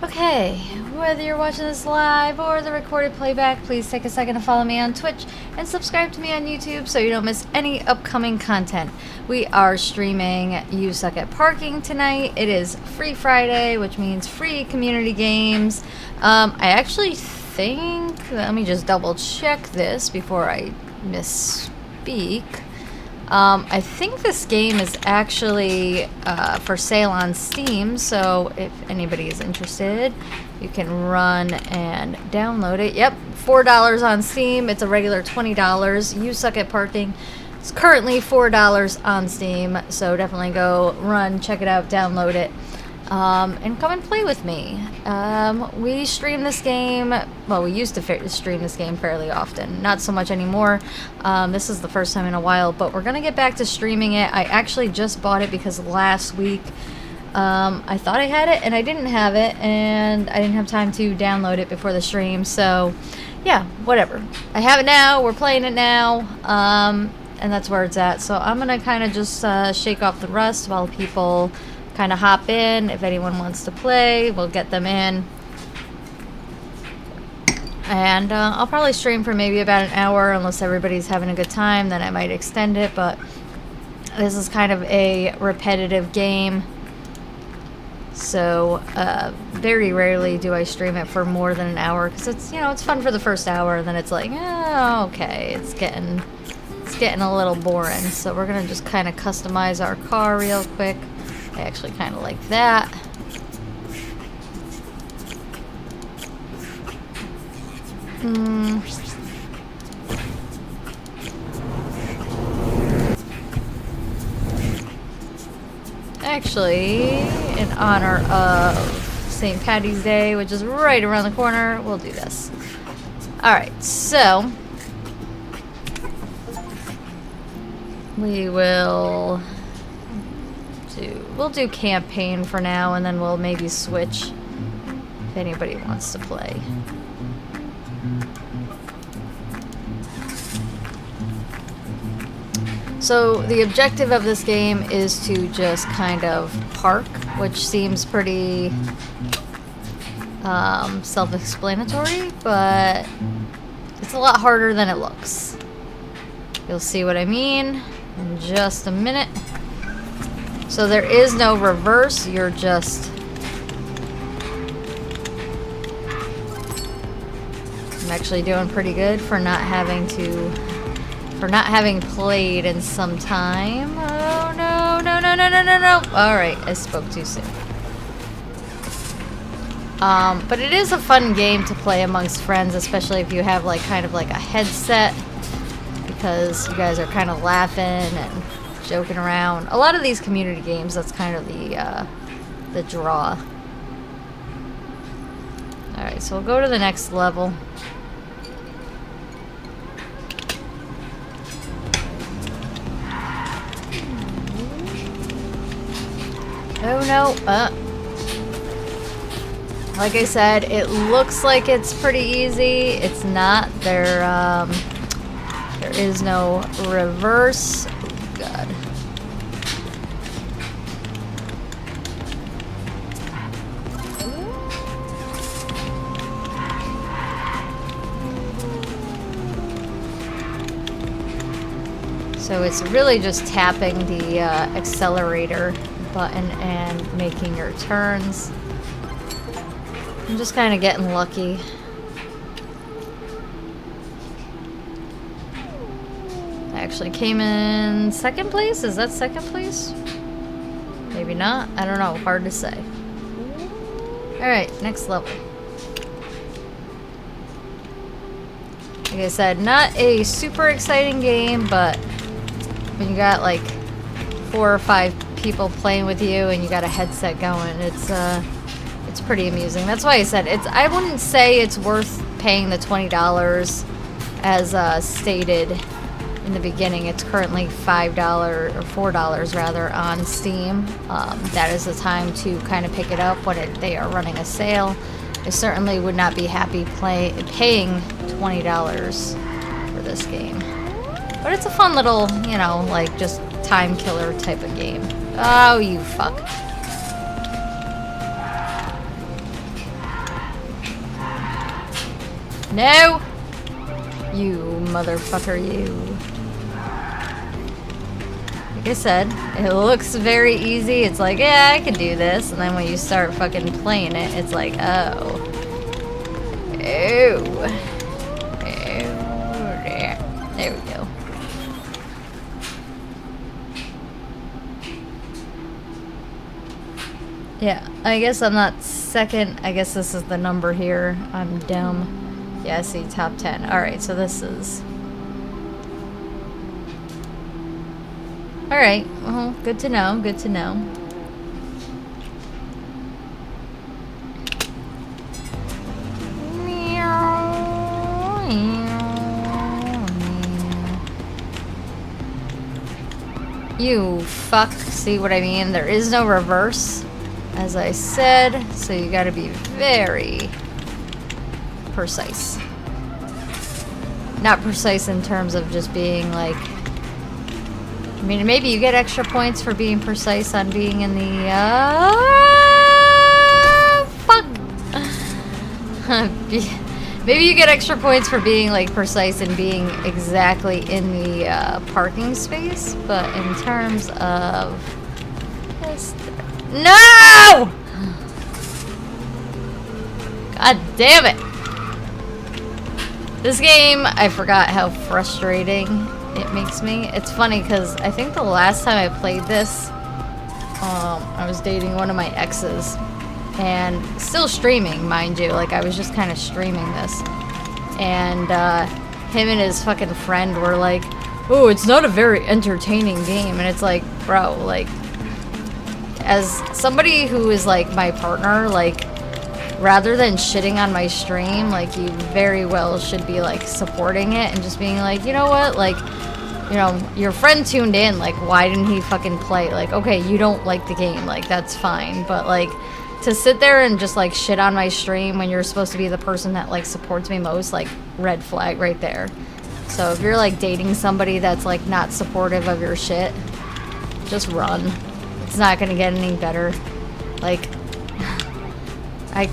Okay, whether you're watching this live or the recorded playback, please take a second to follow me on Twitch and subscribe to me on YouTube so you don't miss any upcoming content. We are streaming You Suck at Parking tonight. It is Free Friday, which means free community games. I actually think, let me just double check this before I misspeak. I think this game is actually for sale on Steam, so if anybody is interested, you can run and download it. Yep, $4 on Steam. It's a regular $20. You Suck at Parking. It's currently $4 on Steam, so definitely go run, check it out, download it, and come and play with me. We stream this game, well, we used to stream this game fairly often, not so much anymore. This is the first time in a while, but we're gonna get back to streaming it. I actually just bought it because last week I thought I had it and I didn't have it, and I didn't have time to download it before the stream, so yeah, whatever. I have it now, we're playing it now, and that's where it's at. So I'm gonna kind of just shake off the rust while people kind of hop in. If anyone wants to play, we'll get them in. And I'll probably stream for maybe about an hour unless everybody's having a good time, then I might extend it, but this is kind of a repetitive game. So very rarely do I stream it for more than an hour because it's, you know, it's fun for the first hour and then it's like, oh, okay, it's getting a little boring. So we're gonna just kind of customize our car real quick. I actually kind of like that. Actually, in honor of St. Paddy's Day, which is right around the corner, we'll do this. Alright, so we'll do campaign for now, and then we'll maybe switch if anybody wants to play. So the objective of this game is to just kind of park, which seems pretty self-explanatory, but it's a lot harder than it looks. You'll see what I mean in just a minute. So there is no reverse, you're just... I'm actually doing pretty good for not having played in some time. Oh no, no, no, no, no, no, no. Alright, I spoke too soon. But it is a fun game to play amongst friends, especially if you have like kind of like a headset, because you guys are kind of laughing and joking around. A lot of these community games, that's kind of the draw. Alright, so we'll go to the next level. Oh no, like I said, it looks like it's pretty easy. It's not. There is no reverse. Oh, God. So it's really just tapping the accelerator button and making your turns. I'm just kind of getting lucky. I actually came in second place? Is that second place? Maybe not. I don't know. Hard to say. Alright, next level. Like I said, not a super exciting game, but when you got like 4 or 5 people playing with you and you got a headset going, it's pretty amusing. That's why I said I wouldn't say it's worth paying the $20 as stated in the beginning. It's currently $5 or $4 rather on Steam. That is the time to kind of pick it up when they are running a sale. I certainly would not be happy paying $20 for this game. But it's a fun little, you know, like just time killer type of game. Oh, you fuck. No! You motherfucker, you. Like I said, it looks very easy. It's like, yeah, I can do this. And then when you start fucking playing it, it's like, oh. Oh. There we go. Yeah, I guess I'm not second. I guess this is the number here. I'm dumb. Yeah, I see top 10. Alright, so this is... Alright, well, good to know, good to know. You fuck, see what I mean? There is no reverse, as I said, so you gotta be very precise. Not precise in terms of just being like... I mean, maybe you get extra points for being precise on being in the, fuck! Maybe you get extra points for being, like, precise and being exactly in the, parking space, but in terms of... No! God damn it! This game, I forgot how frustrating it makes me. It's funny because I think the last time I played this, I was dating one of my exes, and still streaming, mind you. Like, I was just kind of streaming this, and him and his fucking friend were like, "Oh, it's not a very entertaining game," and it's like, bro, like, as somebody who is like my partner, like, rather than shitting on my stream, like, you very well should be like supporting it and just being like, you know what, like, you know, your friend tuned in, like, why didn't he fucking play? Like, okay, you don't like the game, like, that's fine, but like, to sit there and just like shit on my stream when you're supposed to be the person that like supports me most, like, red flag right there. So if you're like dating somebody that's like not supportive of your shit, just run. It's not gonna get any better. Like,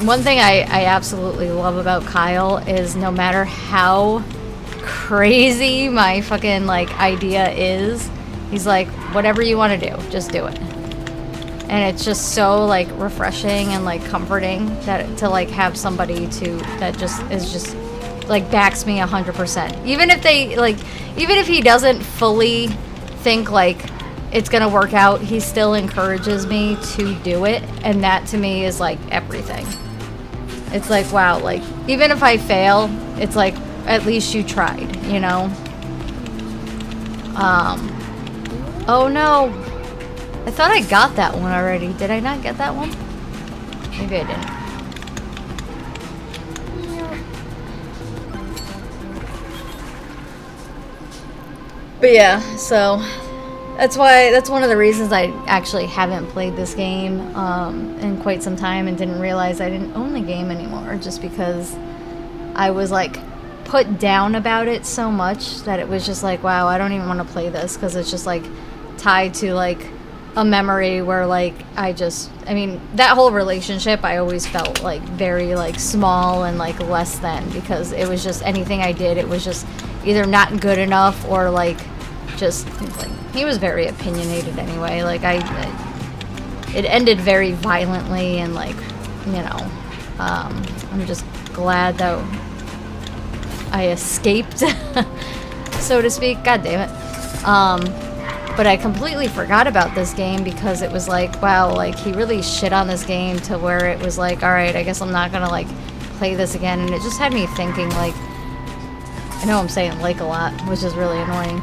one thing I absolutely love about Kyle is no matter how crazy my fucking like idea is, he's like, whatever you want to do, just do it. And it's just so like refreshing and like comforting that to like have somebody that just is just like backs me 100%. Even if they like, even if he doesn't fully think like it's gonna work out, he still encourages me to do it, and that to me is like everything. It's like, wow, like, even if I fail, it's like, at least you tried, you know? Oh no, I thought I got that one already. Did I not get that one? Maybe I didn't. But yeah, so that's one of the reasons I actually haven't played this game in quite some time and didn't realize I didn't own the game anymore, just because I was like put down about it so much that it was just like, wow, I don't even want to play this because it's just like tied to like a memory where like I mean, that whole relationship I always felt like very like small and like less than, because it was just anything I did, it was just either not good enough or like just like, he was very opinionated anyway. Like it ended very violently, and like, you know, I'm just glad that I escaped, so to speak. God damn it. But I completely forgot about this game because it was like, wow, like he really shit on this game to where it was like, all right, I guess I'm not gonna like play this again. And it just had me thinking, like, I know I'm saying like a lot, which is really annoying.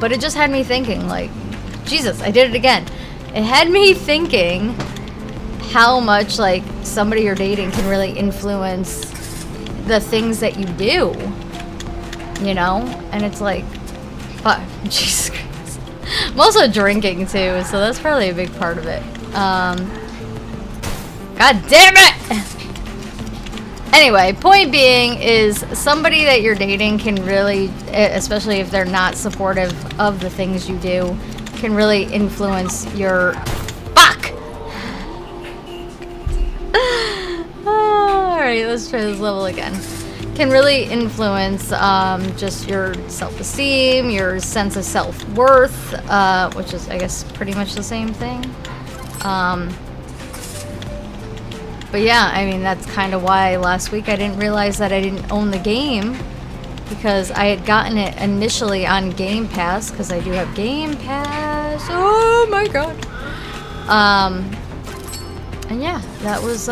But it just had me thinking, like, Jesus, I did it again. It had me thinking how much, like, somebody you're dating can really influence the things that you do, you know? And it's like, fuck, Jesus Christ. I'm also drinking, too, so that's probably a big part of it. God damn it! Anyway, point being is somebody that you're dating can really, especially if they're not supportive of the things you do, can really influence your... Fuck! Alright, Alright, let's try this level again. Can really influence just your self-esteem, your sense of self-worth, which is, I guess, pretty much the same thing. But yeah, I mean, that's kind of why last week I didn't realize that I didn't own the game, because I had gotten it initially on Game Pass, because I do have Game Pass. Oh my god. And yeah, that was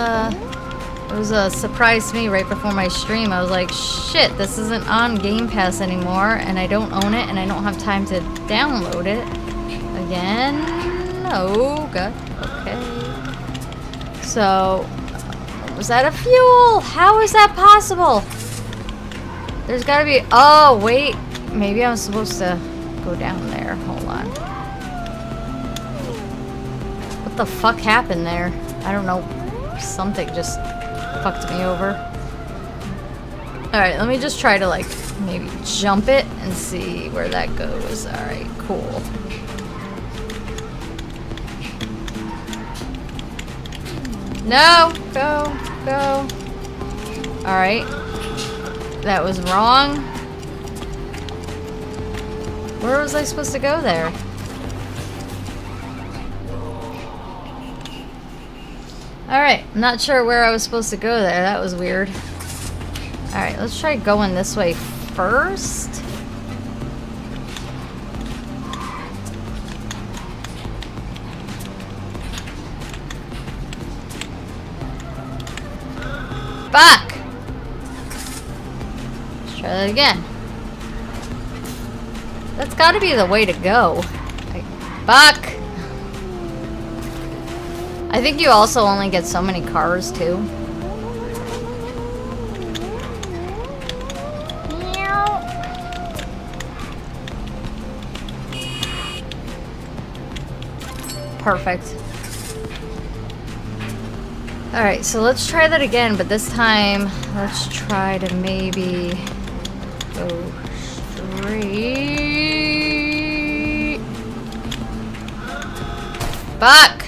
it was a surprise to me right before my stream. I was like, shit, this isn't on Game Pass anymore, and I don't own it, and I don't have time to download it again. Oh god. Okay. So, was that a fuel? How is that possible? There's gotta be... Oh, wait. Maybe I'm supposed to go down there. Hold on. What the fuck happened there? I don't know. Something just fucked me over. Alright, let me just try to, like, maybe jump it and see where that goes. Alright, cool. No! Go! Go! Alright. That was wrong. Where was I supposed to go there? Alright, I'm not sure where I was supposed to go there. That was weird. Alright, let's try going this way first. Fuck! Let's try that again. That's gotta be the way to go. Fuck! I think you also only get so many cars, too. Perfect. Alright, so let's try that again, but this time, let's try to maybe go straight. Fuck!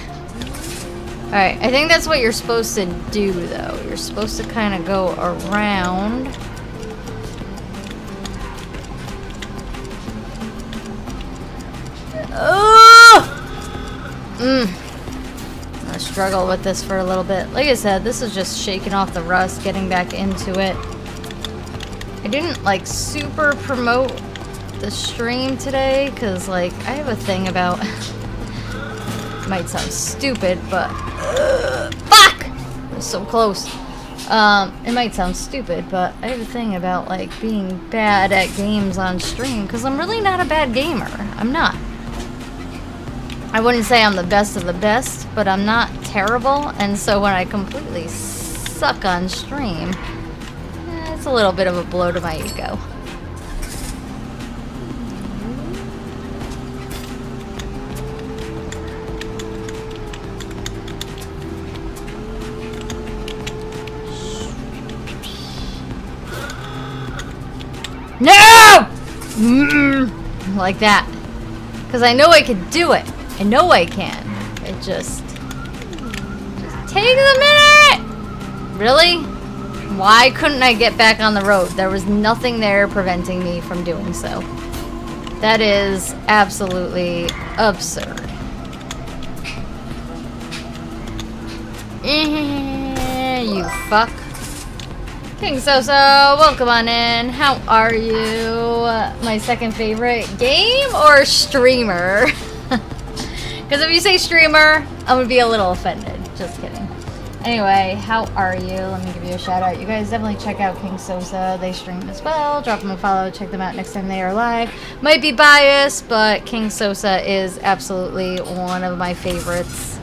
Alright, I think that's what you're supposed to do, though. You're supposed to kind of go around. Oh! I'm gonna struggle with this for a little bit. Like I said, this is just shaking off the rust, getting back into it. I didn't, like, super promote the stream today, because, like, I have a thing about... might sound stupid, but... fuck! It was so close. It might sound stupid, but I have a thing about, like, being bad at games on stream, because I'm really not a bad gamer. I'm not. I wouldn't say I'm the best of the best, but I'm not terrible, and so when I completely suck on stream, it's a little bit of a blow to my ego. No! Like that. Because I know I can do it. I know I can. It just take a minute! Really? Why couldn't I get back on the road? There was nothing there preventing me from doing so. That is absolutely absurd. You fuck. King Soso, welcome on in. How are you? My second favorite game or streamer? Because if you say streamer, I'm going to be a little offended. Just kidding. Anyway, how are you? Let me give you a shout out. You guys definitely check out King Sosa. They stream as well. Drop them a follow. Check them out next time they are live. Might be biased, but King Sosa is absolutely one of my favorites.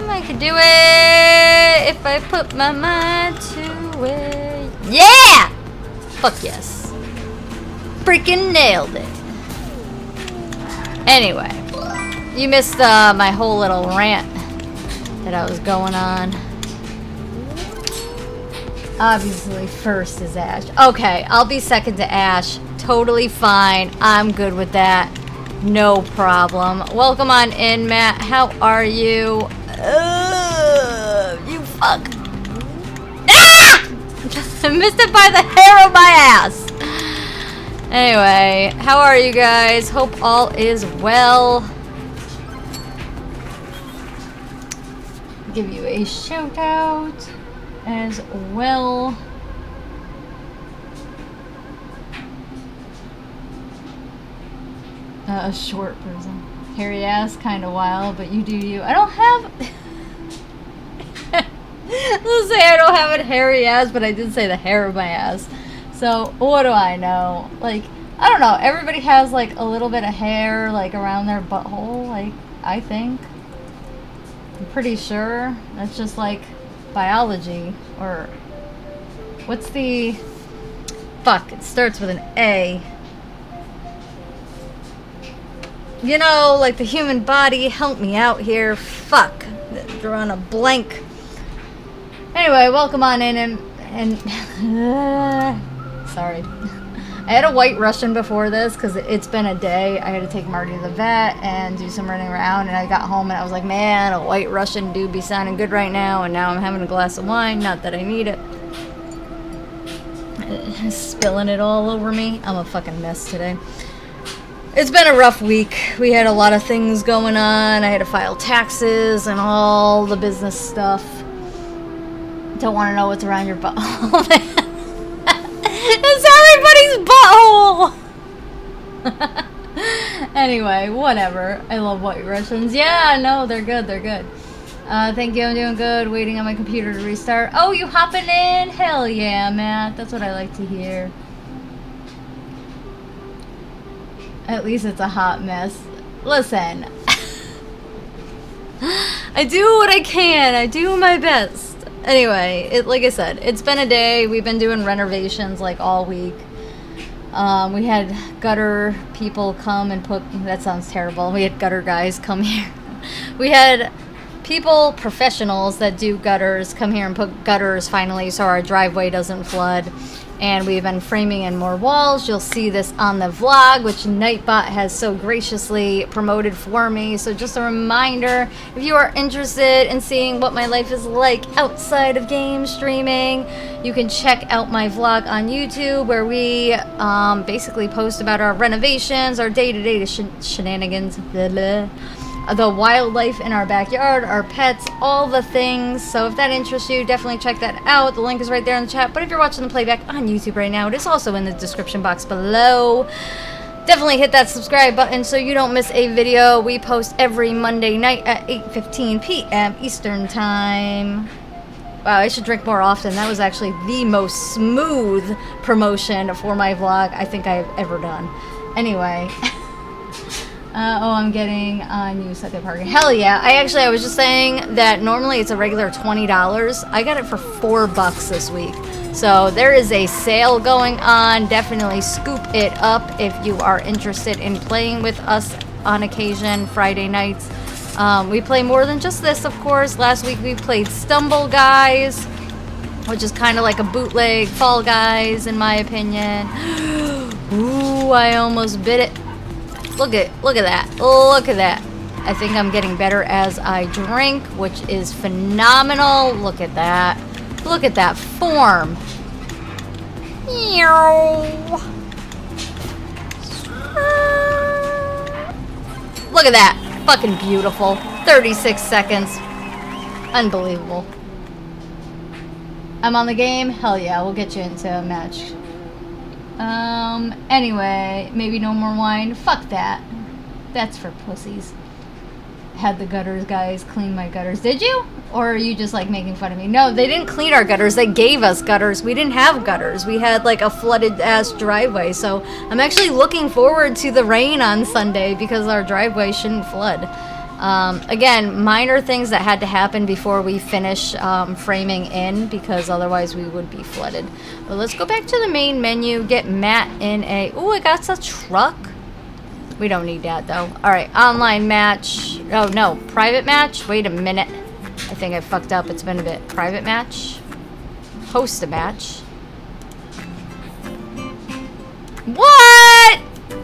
I could do it if I put my mind to it. Yeah! Fuck yes. Freaking nailed it. Anyway, you missed my whole little rant that I was going on. Obviously, first is Ash. Okay, I'll be second to Ash Totally fine. I'm good with that. No problem. Welcome on in, Matt. How are you? You fuck. Ah! I missed it by the hair of my ass. Anyway, how are you guys? Hope all is well. Give you a shout out as well. A short person. Hairy ass, kind of wild, but you do you. I don't have... Let's say I don't have a hairy ass, but I did say the hair of my ass. So, what do I know? Like, I don't know. Everybody has, like, a little bit of hair, like, around their butthole, like, I think. I'm pretty sure. That's just, like, biology. Or, what's the... Fuck, it starts with an A. You know, like the human body, help me out here. Fuck. Drawing a blank. Anyway, welcome on in and sorry. I had a White Russian before this because it's been a day. I had to take Marty to the vet and do some running around, and I got home and I was like, man, a White Russian do be sounding good right now, and now I'm having a glass of wine. Not that I need it. Spilling it all over me. I'm a fucking mess today. It's been a rough week. We had a lot of things going on. I had to file taxes and all the business stuff. Don't want to know what's around your butthole. It's everybody's butthole! Anyway, whatever. I love White Russians. Yeah, no, they're good. They're good. Thank you. I'm doing good. Waiting on my computer to restart. Oh, you hopping in? Hell yeah, Matt. That's what I like to hear. At least it's a hot mess. Listen. I do what I can. I do my best. Anyway, like I said, it's been a day. We've been doing renovations like all week. We had gutter people come and put... That sounds terrible. We had gutter guys come here. We had people, professionals that do gutters, come here and put gutters finally so our driveway doesn't flood. And we've been framing in more walls. You'll see this on the vlog, which Nightbot has so graciously promoted for me. So just a reminder, if you are interested in seeing what my life is like outside of game streaming, you can check out my vlog on YouTube, where we basically post about our renovations, our day-to-day shenanigans, blah, blah. The wildlife in our backyard, our pets, all the things. So if that interests you, definitely check that out. The link is right there in the chat. But if you're watching the playback on YouTube right now, it is also in the description box below. Definitely hit that subscribe button so you don't miss a video. We post every Monday night at 8:15 p.m. Eastern Time. Wow, I should drink more often. That was actually the most smooth promotion for my vlog I think I've ever done. Anyway... oh, I'm getting new Sunday parking. Hell yeah. I was just saying that normally it's a regular $20. I got it for $4 this week. So there is a sale going on. Definitely scoop it up if you are interested in playing with us on occasion, Friday nights. We play more than just this, of course. Last week we played Stumble Guys, which is kind of like a bootleg Fall Guys, in my opinion. Ooh, I almost bit it. Look at that. Look at that. I think I'm getting better as I drink, which is phenomenal. Look at that. Look at that form. Look at that. Fucking beautiful. 36 seconds. Unbelievable. I'm on the game? Hell yeah, we'll get you into a match. Anyway, maybe no more wine. Fuck that. That's for pussies. Had the gutters guys clean my gutters. Did you? Or are you just like making fun of me? No, they didn't clean our gutters. They gave us gutters. We didn't have gutters. We had like a flooded ass driveway. So I'm actually looking forward to the rain on Sunday because our driveway shouldn't flood. Again, minor things that had to happen before we finish framing in, because otherwise we would be flooded. But let's go back to the main menu, get Matt in a... Ooh, I got a truck. We don't need that, though. Alright, online match. Oh, no, private match? Wait a minute. I think I fucked up. It's been a bit. Private match. Host a match. What?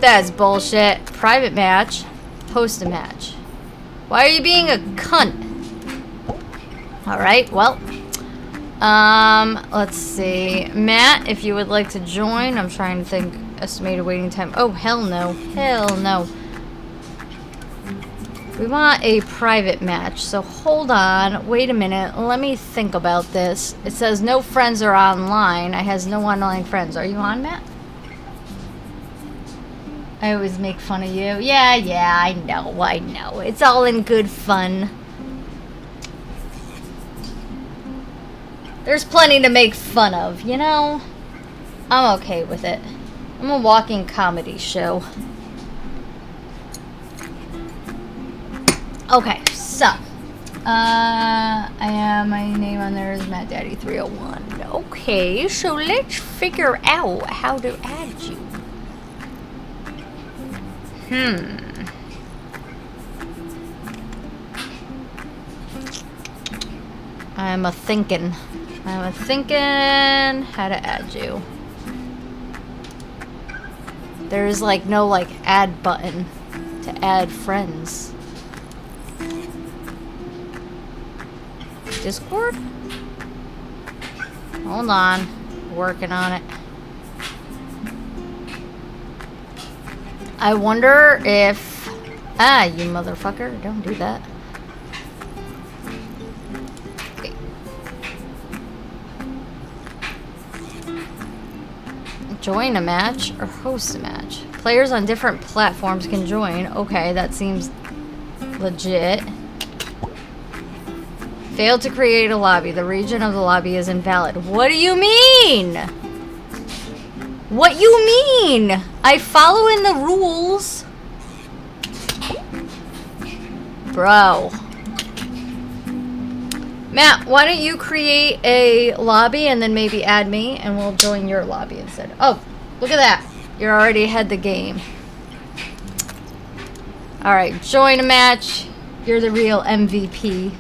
That's bullshit. Private match. Host a match. Why are you being a cunt? Alright, well. Let's see. Matt, if you would like to join. I'm trying to think. Estimated waiting time. Oh, hell no. Hell no. We want a private match. So hold on. Wait a minute. Let me think about this. It says no friends are online. I has no online friends. Are you on, Matt? I always make fun of you. Yeah, I know. It's all in good fun. There's plenty to make fun of, you know? I'm okay with it. I'm a walking comedy show. Okay, so. My name on there is Matt Daddy 301. Okay, so let's figure out how to add you. I'm a thinking how to add you. There's like no like add button to add friends. Discord? Hold on. Working on it. I wonder if... Ah, you motherfucker. Don't do that. Okay. Join a match or host a match. Players on different platforms can join. Okay, that seems legit. Failed to create a lobby. The region of the lobby is invalid. What do you mean? What you mean? I follow in the rules. Bro. Matt, why don't you create a lobby and then maybe add me and we'll join your lobby instead. Oh, look at that. You're already ahead the game. Alright, join a match. You're the real MVP.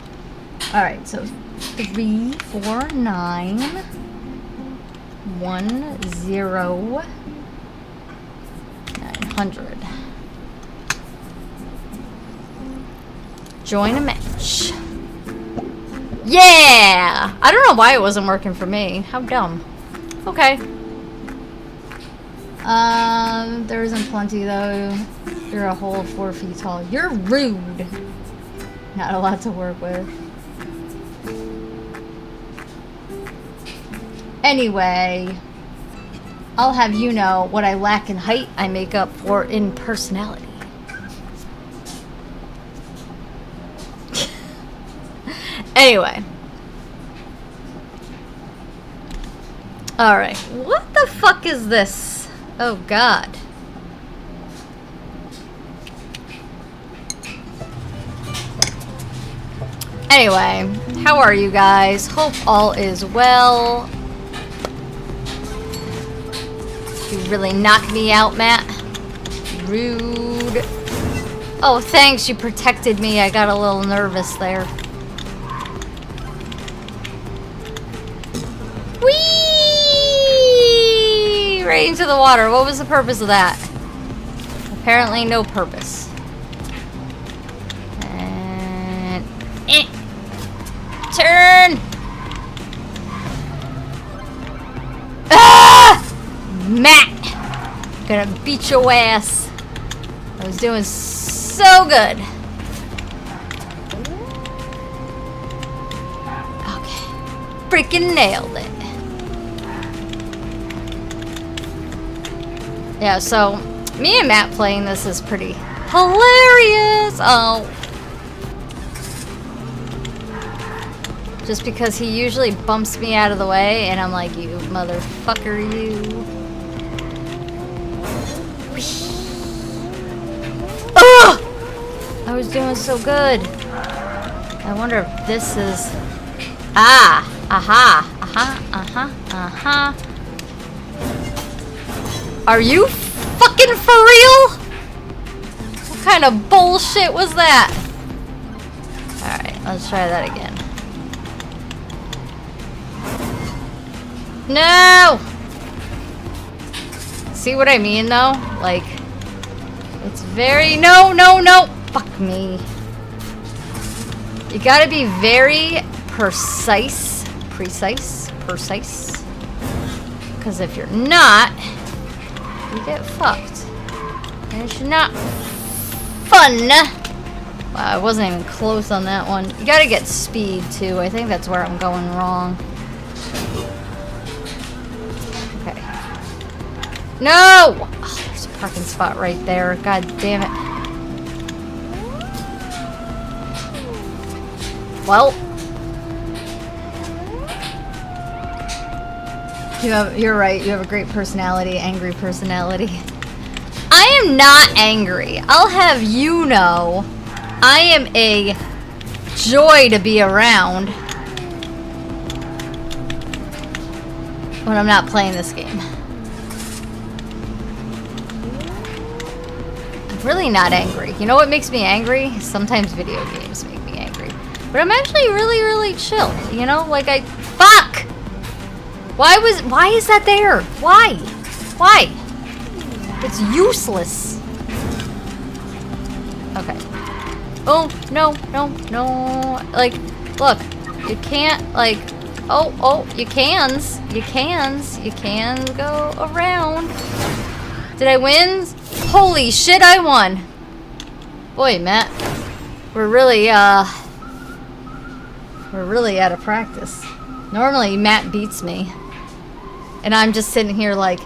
Alright, so 34910. Join a match. Yeah! I don't know why it wasn't working for me. How dumb. Okay. There isn't plenty though. You're a whole 4 feet tall. You're rude. Not a lot to work with. Anyway, I'll have you know what I lack in height, I make up for in personality. Anyway. Alright, what the fuck is this? Oh god. Anyway, how are you guys? Hope all is well. You really knocked me out, Matt. Rude. Oh, thanks. You protected me. I got a little nervous there. Whee! Right into the water. What was the purpose of that? Apparently no purpose. And... Turn! Ah! Matt! Gonna beat your ass. I was doing so good. Okay. Freaking nailed it. Yeah, so me and Matt playing this is pretty hilarious. Oh. Just because he usually bumps me out of the way and I'm like, you motherfucker, you. Ugh! I was doing so good. I wonder if this is... Ah! Aha! Aha! Aha! Aha! Are you fucking for real? What kind of bullshit was that? Alright, let's try that again. No! See what I mean though? Like, It's very... No, no, no! Fuck me. You gotta be very precise. Precise? Because if you're not, you get fucked. And it's not fun. Wow, I wasn't even close on that one. You gotta get speed, too. I think that's where I'm going wrong. Okay. No! Oh, there's a parking spot right there. God damn it. Well. You're right. You have a great personality. Angry personality. I am not angry. I'll have you know. I am a joy to be around when I'm not playing this game. I'm really not angry. You know what makes me angry? Sometimes video games make me angry. But I'm actually really, really chill. You know? Like fuck! Why is that there? Why? Why? It's useless. Okay. Oh, no, no, no. Like, look. You can't, like... Oh, you can go around. Did I win? Holy shit, I won. Boy, Matt. We're really out of practice. Normally, Matt beats me. And I'm just sitting here like,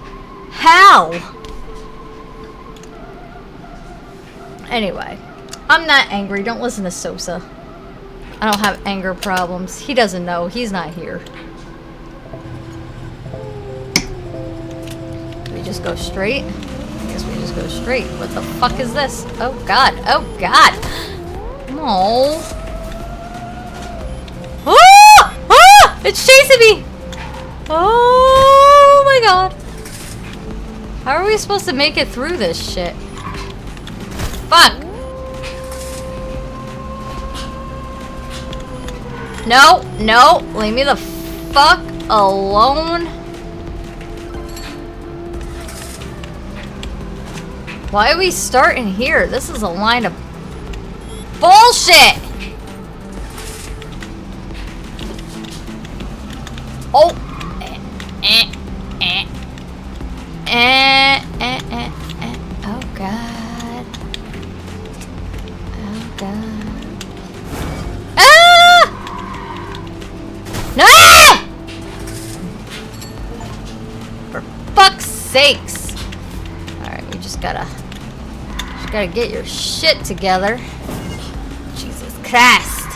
how? Anyway, I'm not angry. Don't listen to Sosa. I don't have anger problems. He doesn't know. He's not here. Do we just go straight? I guess we just go straight. What the fuck is this? Oh, God. Oh, God. Oh. Oh! Oh! It's chasing me! Oh, my God. How are we supposed to make it through this shit? Fuck. No, no, leave me the fuck alone. Why are we starting here? This is a line of bullshit. Oh. Oh, God. Oh, God. Ah! No! For fuck's sakes. Alright, we just gotta get your shit together. Jesus Christ.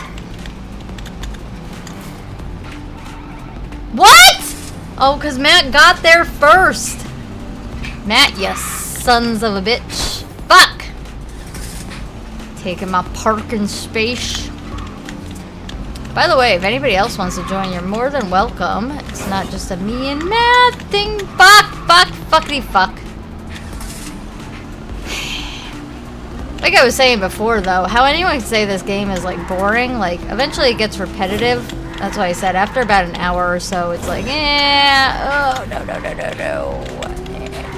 What? Oh, because Matt got there first. Matt, you sons of a bitch. Fuck! Taking my parking space. By the way, if anybody else wants to join, you're more than welcome. It's not just a me and Matt thing. Fuck, fuck, fuckity fuck. Like I was saying before, though, how anyone can say this game is, like, boring, like, eventually it gets repetitive. That's why I said after about an hour or so, it's like, oh, no.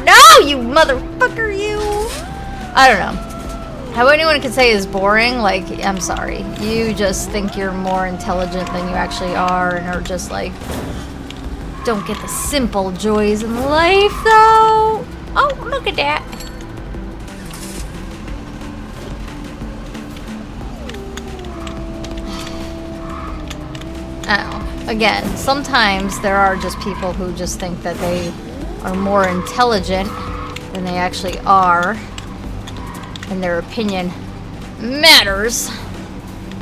No, you motherfucker, you! I don't know. How anyone can say is boring, like, I'm sorry. You just think you're more intelligent than you actually are and are just, like, don't get the simple joys in life, though. Oh, look at that. Oh, again, sometimes there are just people who just think that they are more intelligent than they actually are, and their opinion matters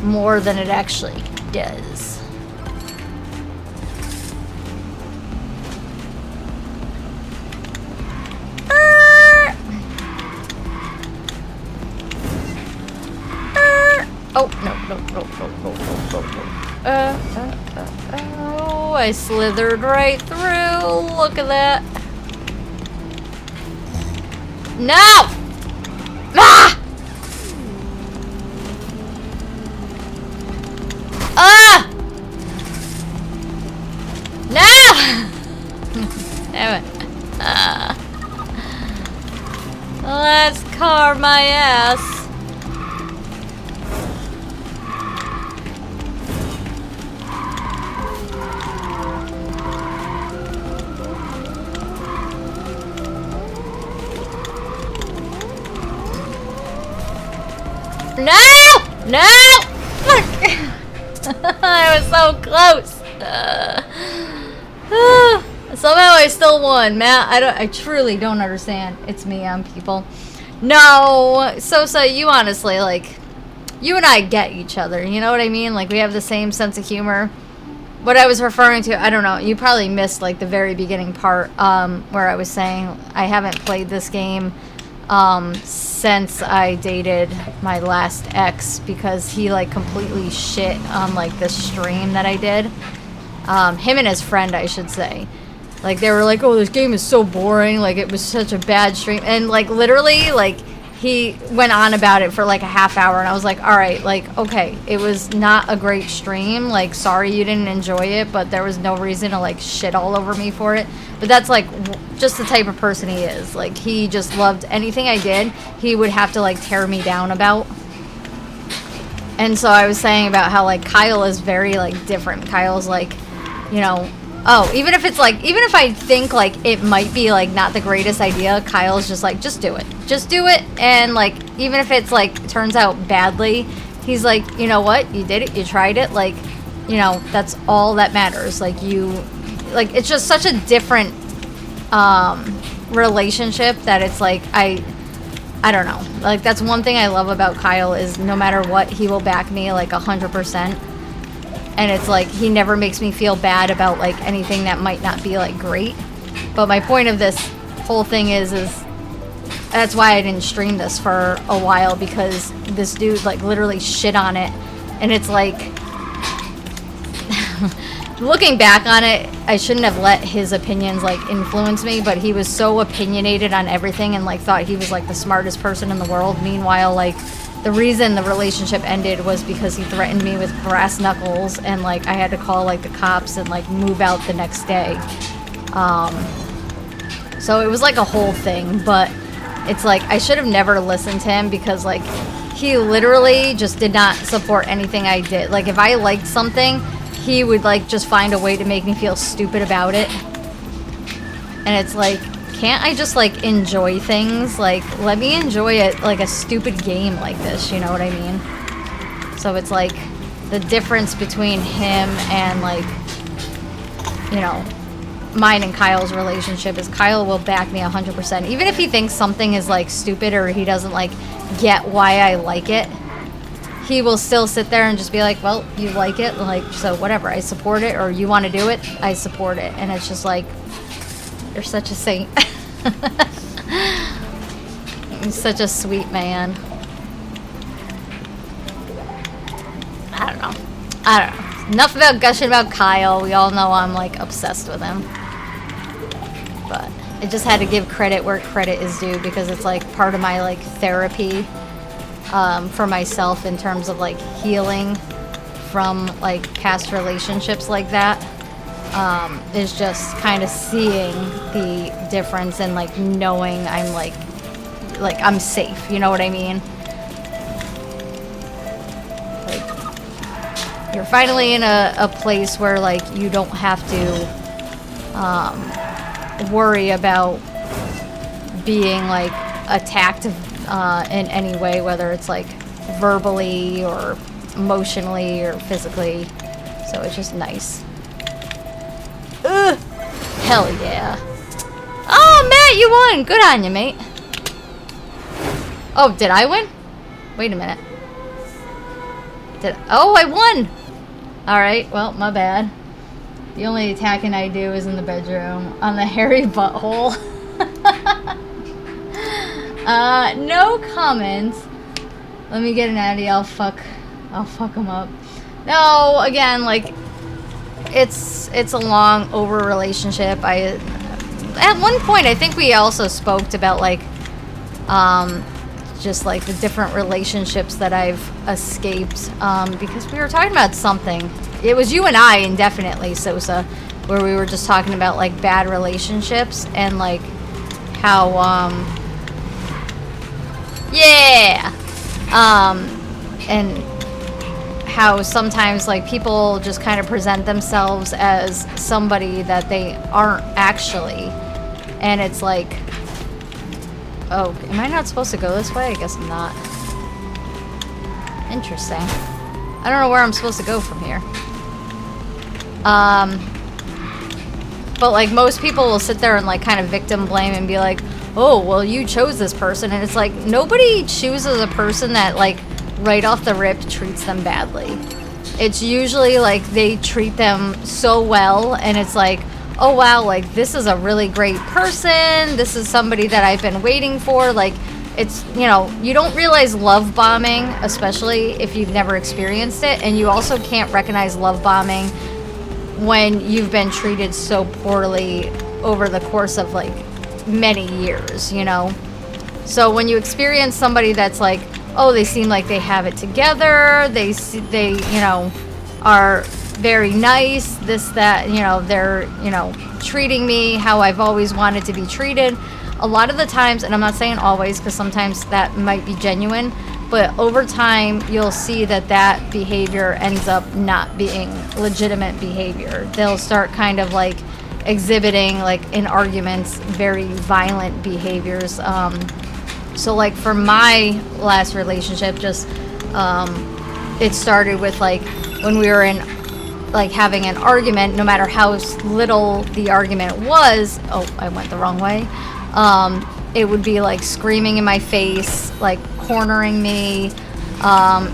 more than it actually does. Oh, no. Oh, I slithered right through. Look at that. No! Ah! Ah! No! Damn it. Let's call car my ass. No! No! I was so close. Somehow I still won, Matt. I truly don't understand. It's me on people. No, Sosa, you honestly, like, you and I get each other. You know what I mean? Like, we have the same sense of humor. What I was referring to, I don't know. You probably missed, like, the very beginning part where I was saying I haven't played this game since I dated my last ex because he, like, completely shit on, like, the stream that I did. Him and his friend, I should say. Like, they were like, oh, this game is so boring. Like, it was such a bad stream. And, like, literally, like, he went on about it for, like, a half hour. And I was like, all right, like, okay, it was not a great stream. Like, sorry you didn't enjoy it, but there was no reason to, like, shit all over me for it. But that's, like, just the type of person he is. Like, he just loved anything I did, he would have to, like, tear me down about. And so I was saying about how, like, Kyle is very, like, different. Kyle's, like, you know... Oh, even if it's like, even if I think like it might be like not the greatest idea, Kyle's just like, just do it. Just do it. And like, even if it's like, turns out badly, he's like, you know what? You did it. You tried it. Like, you know, that's all that matters. Like like, it's just such a different relationship that it's like, I don't know. Like, that's one thing I love about Kyle is no matter what, he will back me like 100%. And it's like, he never makes me feel bad about, like, anything that might not be, like, great. But my point of this whole thing is that's why I didn't stream this for a while, because this dude, like, literally shit on it. And it's like, looking back on it, I shouldn't have let his opinions, like, influence me, but he was so opinionated on everything and, like, thought he was, like, the smartest person in the world. Meanwhile, like... The reason the relationship ended was because he threatened me with brass knuckles, and like I had to call like the cops and like move out the next day. So it was like a whole thing, but it's like I should have never listened to him because like he literally just did not support anything I did. Like if I liked something, he would like just find a way to make me feel stupid about it. And it's like, can't I just, like, enjoy things? Like, let me enjoy it, like, a stupid game like this, you know what I mean? So it's, like, the difference between him and, like, you know, mine and Kyle's relationship is Kyle will back me 100%. Even if he thinks something is, like, stupid or he doesn't, like, get why I like it, he will still sit there and just be like, well, you like it, like, so whatever, I support it, or you want to do it, I support it. And it's just like... You're such a saint. You're such a sweet man. I don't know. Enough about gushing about Kyle. We all know I'm like obsessed with him. But I just had to give credit where credit is due because it's like part of my like therapy for myself in terms of like healing from like past relationships like that. Is just kind of seeing the difference and like knowing I'm like I'm safe, you know what I mean? Like you're finally in a place where like you don't have to worry about being like attacked in any way, whether it's like verbally or emotionally or physically. So it's just nice. Ugh. Hell yeah. Oh, Matt, you won. Good on you, mate. Oh, did I win? Wait a minute. Oh, I won. Alright, well, my bad. The only attacking I do is in the bedroom. On the hairy butthole. No comments. Let me get an Addy. I'll fuck him up. No, again, like... It's a long over relationship. At one point I think we also spoke about like just like the different relationships that I've escaped because we were talking about something. It was you and I indefinitely, Sosa, where we were just talking about like bad relationships and like how Yeah. And how sometimes like people just kind of present themselves as somebody that they aren't actually, and it's like, oh, am I not supposed to go this way? I guess I'm not. Interesting. I don't know where I'm supposed to go from here. But like most people will sit there and like kind of victim blame and be like, oh, well, you chose this person. And it's like, nobody chooses a person that like right off the rip treats them badly. It's usually like they treat them so well, and it's like, oh wow, like this is a really great person. This is somebody that I've been waiting for. Like, it's, you know, you don't realize love bombing, especially if you've never experienced it. And you also can't recognize love bombing when you've been treated so poorly over the course of like many years, you know? So when you experience somebody that's like, oh, they seem like they have it together, they you know, are very nice, this, that, you know, they're, you know, treating me how I've always wanted to be treated. A lot of the times, and I'm not saying always, because sometimes that might be genuine, but over time, you'll see that that behavior ends up not being legitimate behavior. They'll start kind of like exhibiting, like in arguments, very violent behaviors. So like for my last relationship, just it started with like when we were in like having an argument, no matter how little the argument was. Oh, I went the wrong way. It would be like screaming in my face, like cornering me,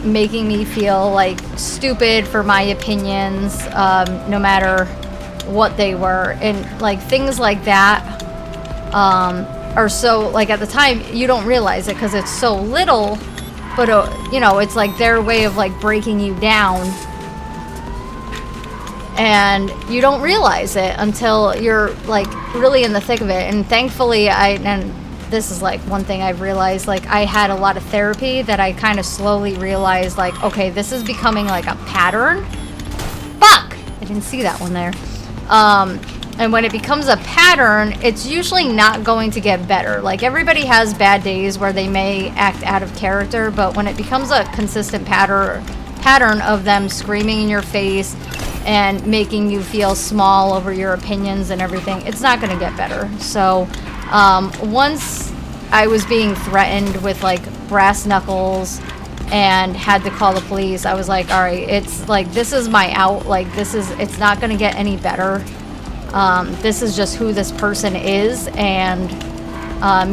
making me feel like stupid for my opinions, no matter what they were. And like things like that are so, like at the time you don't realize it because it's so little, but you know, it's like their way of like breaking you down, and you don't realize it until you're like really in the thick of it. And thankfully and this is like one thing I've realized, like I had a lot of therapy that I kind of slowly realized, like, okay, this is becoming like a pattern. Fuck! I didn't see that one there. And when it becomes a pattern, it's usually not going to get better. Like everybody has bad days where they may act out of character, but when it becomes a consistent pattern of them screaming in your face and making you feel small over your opinions and everything, it's not going to get better. So once I was being threatened with like brass knuckles and had to call the police, I was like, all right, it's like, this is my out. Like it's not going to get any better. This is just who this person is, and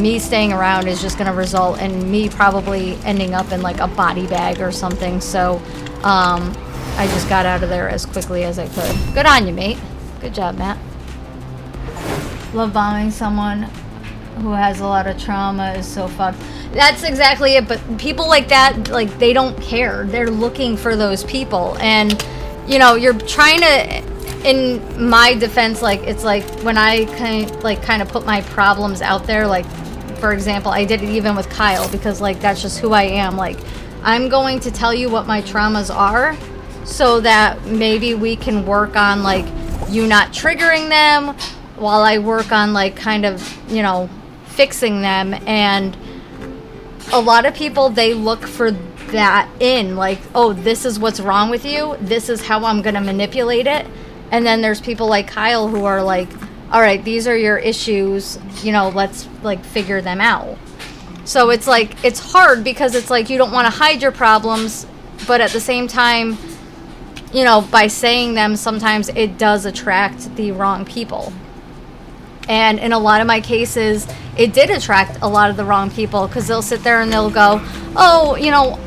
me staying around is just going to result in me probably ending up in like a body bag or something. So I just got out of there as quickly as I could. Good on you, mate. Good job, Matt. Love bombing someone who has a lot of trauma is so fucked. That's exactly it. But people like that, like, they don't care. They're looking for those people. And, you know, you're trying to, in my defense, like, it's like when I kind of put my problems out there, like, for example, I did it even with Kyle, because like that's just who I am. Like, I'm going to tell you what my traumas are so that maybe we can work on like you not triggering them while I work on like kind of, you know, fixing them. And a lot of people, they look for that in like, oh, this is what's wrong with you, this is how I'm gonna manipulate it. And then there's people like Kyle who are like, all right, these are your issues, you know, let's like figure them out. So it's like, it's hard because it's like you don't want to hide your problems, but at the same time, you know, by saying them, sometimes it does attract the wrong people. And in a lot of my cases, it did attract a lot of the wrong people, because they'll sit there and they'll go, oh, you know,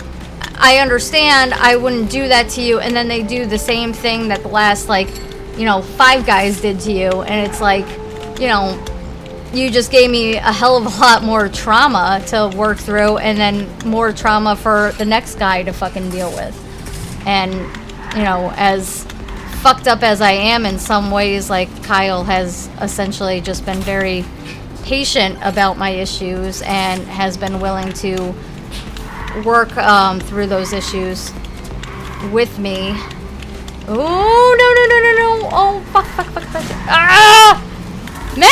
I understand, I wouldn't do that to you. And then they do the same thing that the last, like, you know, 5 guys did to you. And it's like, you know, you just gave me a hell of a lot more trauma to work through, and then more trauma for the next guy to fucking deal with. And, you know, as fucked up as I am in some ways, like, Kyle has essentially just been very patient about my issues and has been willing to work through those issues with me. Oh, no. Oh, fuck. Ah! Man!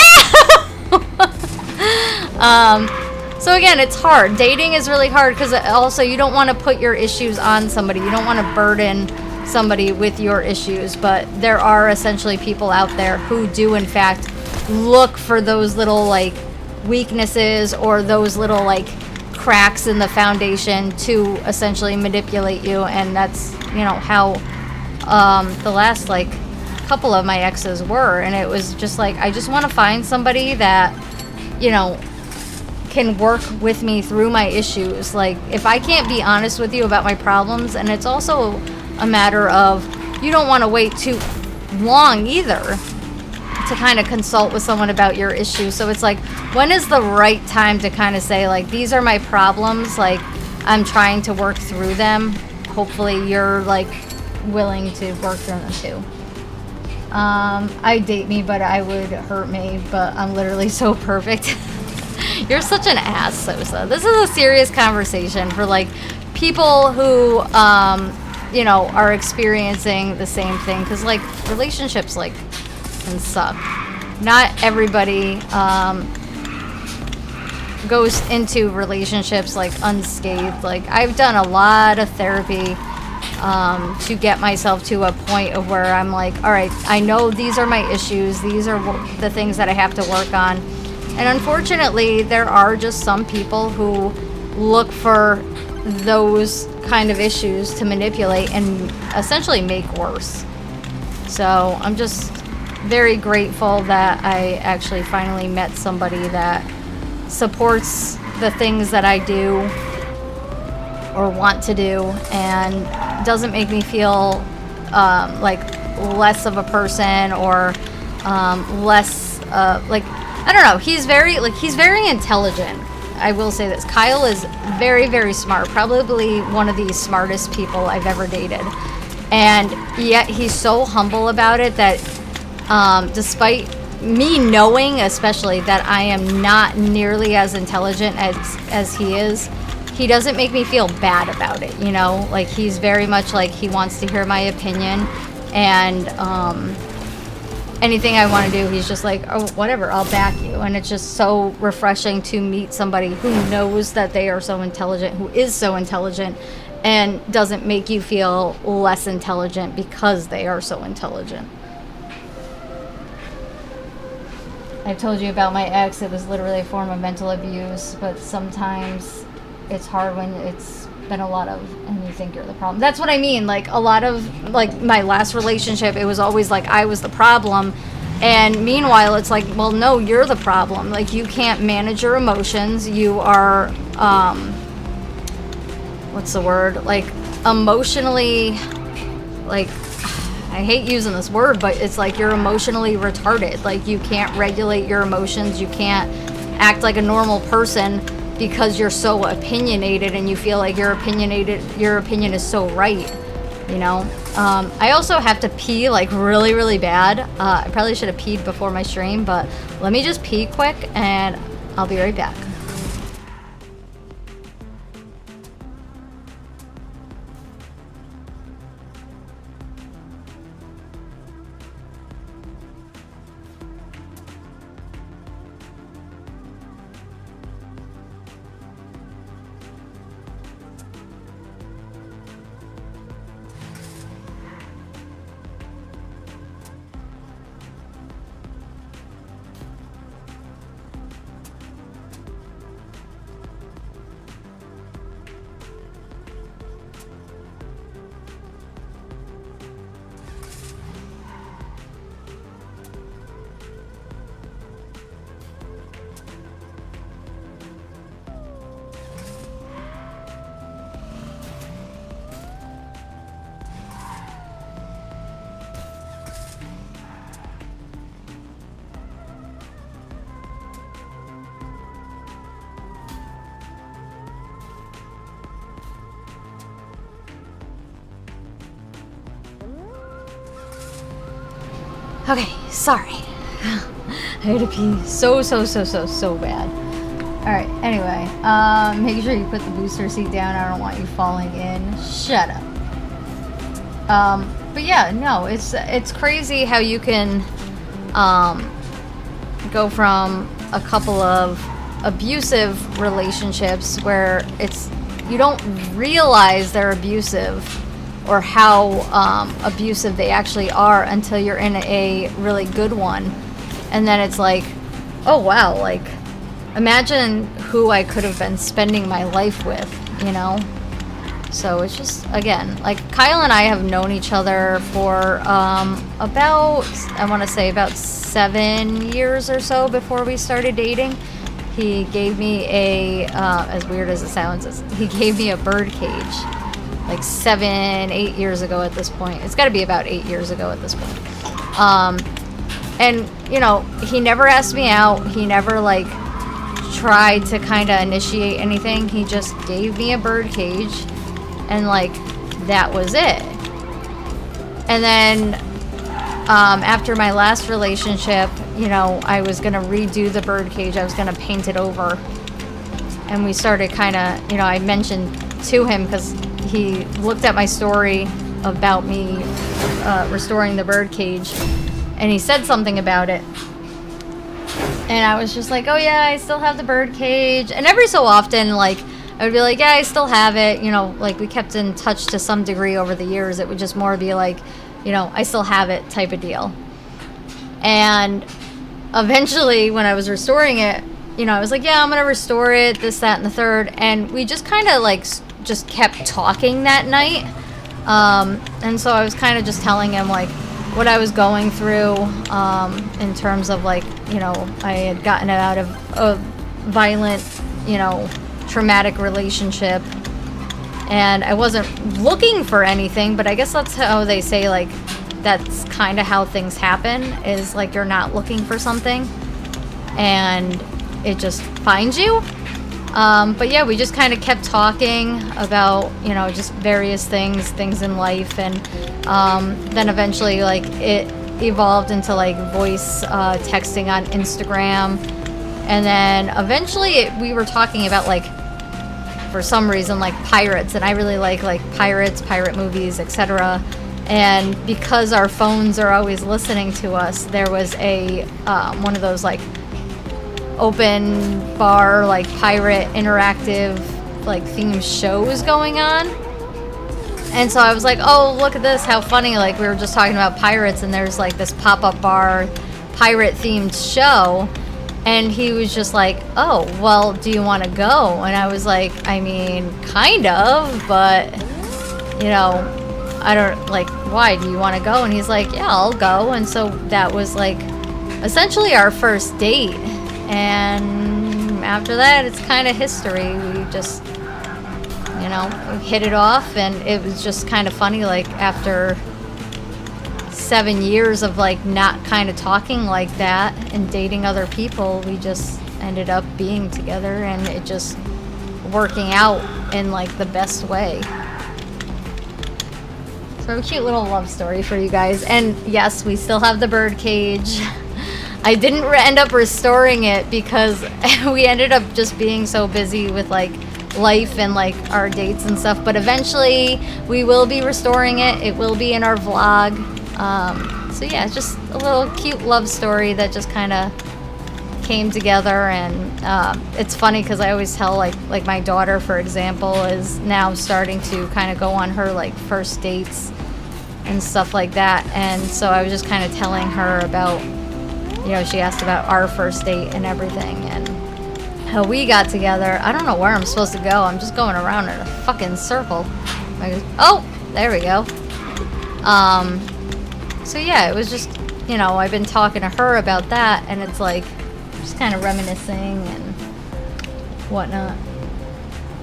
So again, it's hard. Dating is really hard because also you don't want to put your issues on somebody. You don't want to burden somebody with your issues, but there are essentially people out there who do in fact look for those little like weaknesses or those little like cracks in the foundation to essentially manipulate you. And that's, you know, how the last like couple of my exes were. And it was just like, I just want to find somebody that, you know, can work with me through my issues. Like, if I can't be honest with you about my problems, and it's also a matter of, you don't want to wait too long either to kind of consult with someone about your issues. So it's like, when is the right time to kind of say, like, these are my problems, like, I'm trying to work through them. Hopefully you're like willing to work through them too. I date me, but I would hurt me, but I'm literally so perfect. You're such an ass, Sosa. This is a serious conversation for like people who, you know, are experiencing the same thing. Because like relationships like can suck. Not everybody goes into relationships like unscathed. Like I've done a lot of therapy to get myself to a point of where I'm like, all right, I know these are my issues. These are the things that I have to work on. And unfortunately, there are just some people who look for those kind of issues to manipulate and essentially make worse. So I'm just very grateful that I actually finally met somebody that supports the things that I do or want to do and doesn't make me feel like less of a person or less like, I don't know. He's very intelligent. I will say this. Kyle is very, very smart. Probably one of the smartest people I've ever dated. And yet he's so humble about it that despite me knowing especially that I am not nearly as intelligent as he is, he doesn't make me feel bad about it, you know? Like, he's very much like, he wants to hear my opinion, and anything I want to do, he's just like, oh, whatever, I'll back you. And it's just so refreshing to meet somebody who knows that they are so intelligent, who is so intelligent, and doesn't make you feel less intelligent because they are so intelligent. I've told you about my ex. It was literally a form of mental abuse, but sometimes it's hard when it's been a lot of, and you think you're the problem. That's what I mean. Like, a lot of, like, my last relationship, it was always like I was the problem. And meanwhile, it's like, well, no, you're the problem. Like, you can't manage your emotions. You are, what's the word? Like, emotionally, like, I hate using this word, but it's like you're emotionally retarded. Like, you can't regulate your emotions. You can't act like a normal person because you're so opinionated and you feel like your opinion is so right, you know? I also have to pee like really, really bad. I probably should have peed before my stream, but let me just pee quick and I'll be right back. Okay, sorry. I had to pee so bad. Alright, anyway. Make sure you put the booster seat down. I don't want you falling in. Shut up. But yeah, no, it's crazy how you can go from a couple of abusive relationships where you don't realize they're abusive or how abusive they actually are until you're in a really good one. And then it's like, oh wow, like imagine who I could have been spending my life with, you know? So it's just, again, like Kyle and I have known each other for about, I want to say about 7 years or so before we started dating. He gave me as weird as it sounds, he gave me a bird cage like 7-8 years ago at this point. It's got to be about 8 years ago at this point. And, you know, he never asked me out. He never, like, tried to kind of initiate anything. He just gave me a bird cage. And, like, that was it. And then after my last relationship, you know, I was going to redo the bird cage. I was going to paint it over. And we started kind of, you know, I mentioned to him because he looked at my story about me restoring the bird cage. And he said something about it. And I was just like, oh yeah, I still have the bird cage. And every so often, like, I would be like, yeah, I still have it. You know, like, we kept in touch to some degree over the years. It would just more be like, you know, I still have it type of deal. And eventually, when I was restoring it, you know, I was like, yeah, I'm going to restore it, this, that, and the third. And we just kind of, like, just kept talking that night. And so I was kind of just telling him, like, what I was going through in terms of, like, you know, I had gotten out of a violent, you know, traumatic relationship, and I wasn't looking for anything, but I guess that's how they say, like, that's kind of how things happen, is like you're not looking for something and it just finds you. But yeah, we just kind of kept talking about, you know, just various things in life, and then eventually, like, it evolved into, like, voice texting on Instagram, and then eventually we were talking about, like, for some reason, like, pirates, and I really like pirates, pirate movies, etc. And because our phones are always listening to us, there was a one of those, like, open bar, like, pirate interactive, like, themed shows going on. And so I was like, oh, look at this, how funny, like, we were just talking about pirates and there's, like, this pop-up bar pirate themed show. And he was just like, oh, well, do you want to go? And I was like, I mean, kind of, but, you know, I don't, like, why? Do you want to go? And he's like, yeah, I'll go. And so that was, like, essentially our first date. And after that, it's kind of history. We just, you know, hit it off. And it was just kind of funny, like, after 7 years of, like, not kind of talking like that and dating other people, we just ended up being together, and it just working out in, like, the best way. So a cute little love story for you guys. And yes, we still have the bird cage. I didn't end up restoring it because we ended up just being so busy with, like, life and, like, our dates and stuff. But eventually we will be restoring it. It will be in our vlog. So yeah, it's just a little cute love story that just kind of came together. And it's funny because I always tell, like my daughter, for example, is now starting to kind of go on her, like, first dates and stuff like that. And so I was just kind of telling her about, you know, she asked about our first date and everything and how we got together. I don't know where I'm supposed to go. I'm just going around in a fucking circle. Oh, there we go. So yeah, it was just, you know, I've been talking to her about that, and it's like just kind of reminiscing and whatnot.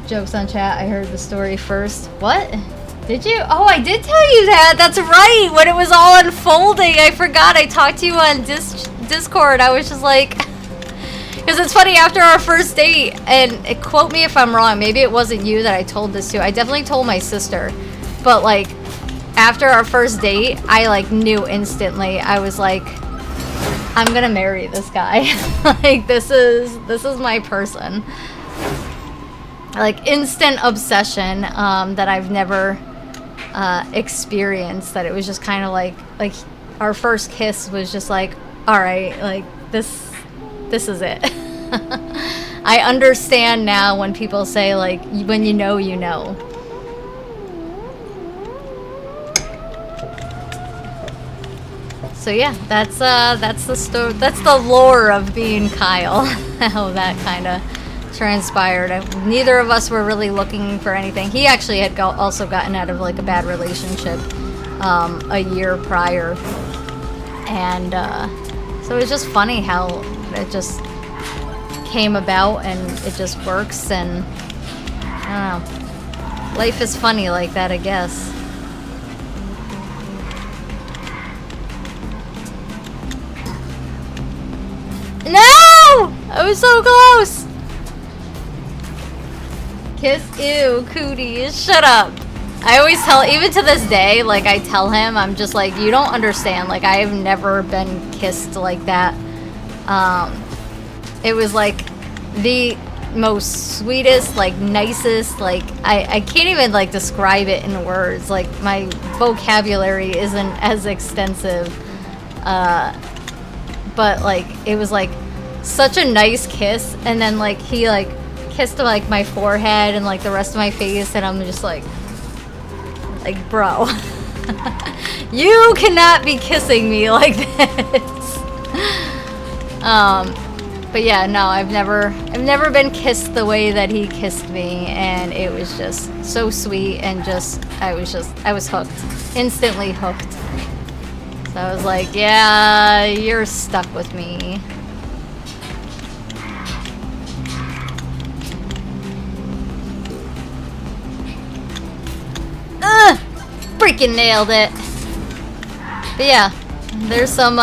Jokes on chat, I heard the story first. What? Did you? Oh, I did tell you that. That's right. When it was all unfolding, I forgot. I talked to you on Discord. I was just like, because it's funny, after our first date, and quote me if I'm wrong, maybe it wasn't you that I told this to. I definitely told my sister, but, like, after our first date, I, like, knew instantly. I was like, I'm gonna marry this guy. Like, this is my person. Like, instant obsession that I've never experienced. That it was just kind of like our first kiss was just like, all right, like, this is it. I understand now when people say, like, when you know, you know. So yeah, that's the story. That's the lore of being Kyle. How that kind of transpired. Neither of us were really looking for anything. He actually had also gotten out of like a bad relationship a year prior, and so it was just funny how it just came about and it just works. And I don't know, life is funny like that, I guess. No! I was so close! Kiss, ew, cooties, shut up. I always tell, even to this day, like, I tell him, I'm just like, you don't understand, like, I have never been kissed like that. It was, like, the most sweetest, like, nicest, like, I can't even, like, describe it in words. Like, my vocabulary isn't as extensive, but, like, it was, like, such a nice kiss, and then, like, he, like, kissed, like, my forehead and, like, the rest of my face, and I'm just, like, bro, you cannot be kissing me like this. But yeah, no, I've never been kissed the way that he kissed me, and it was just so sweet, and I was hooked, instantly hooked. So I was like, yeah, you're stuck with me. Freaking nailed it. But yeah, there's some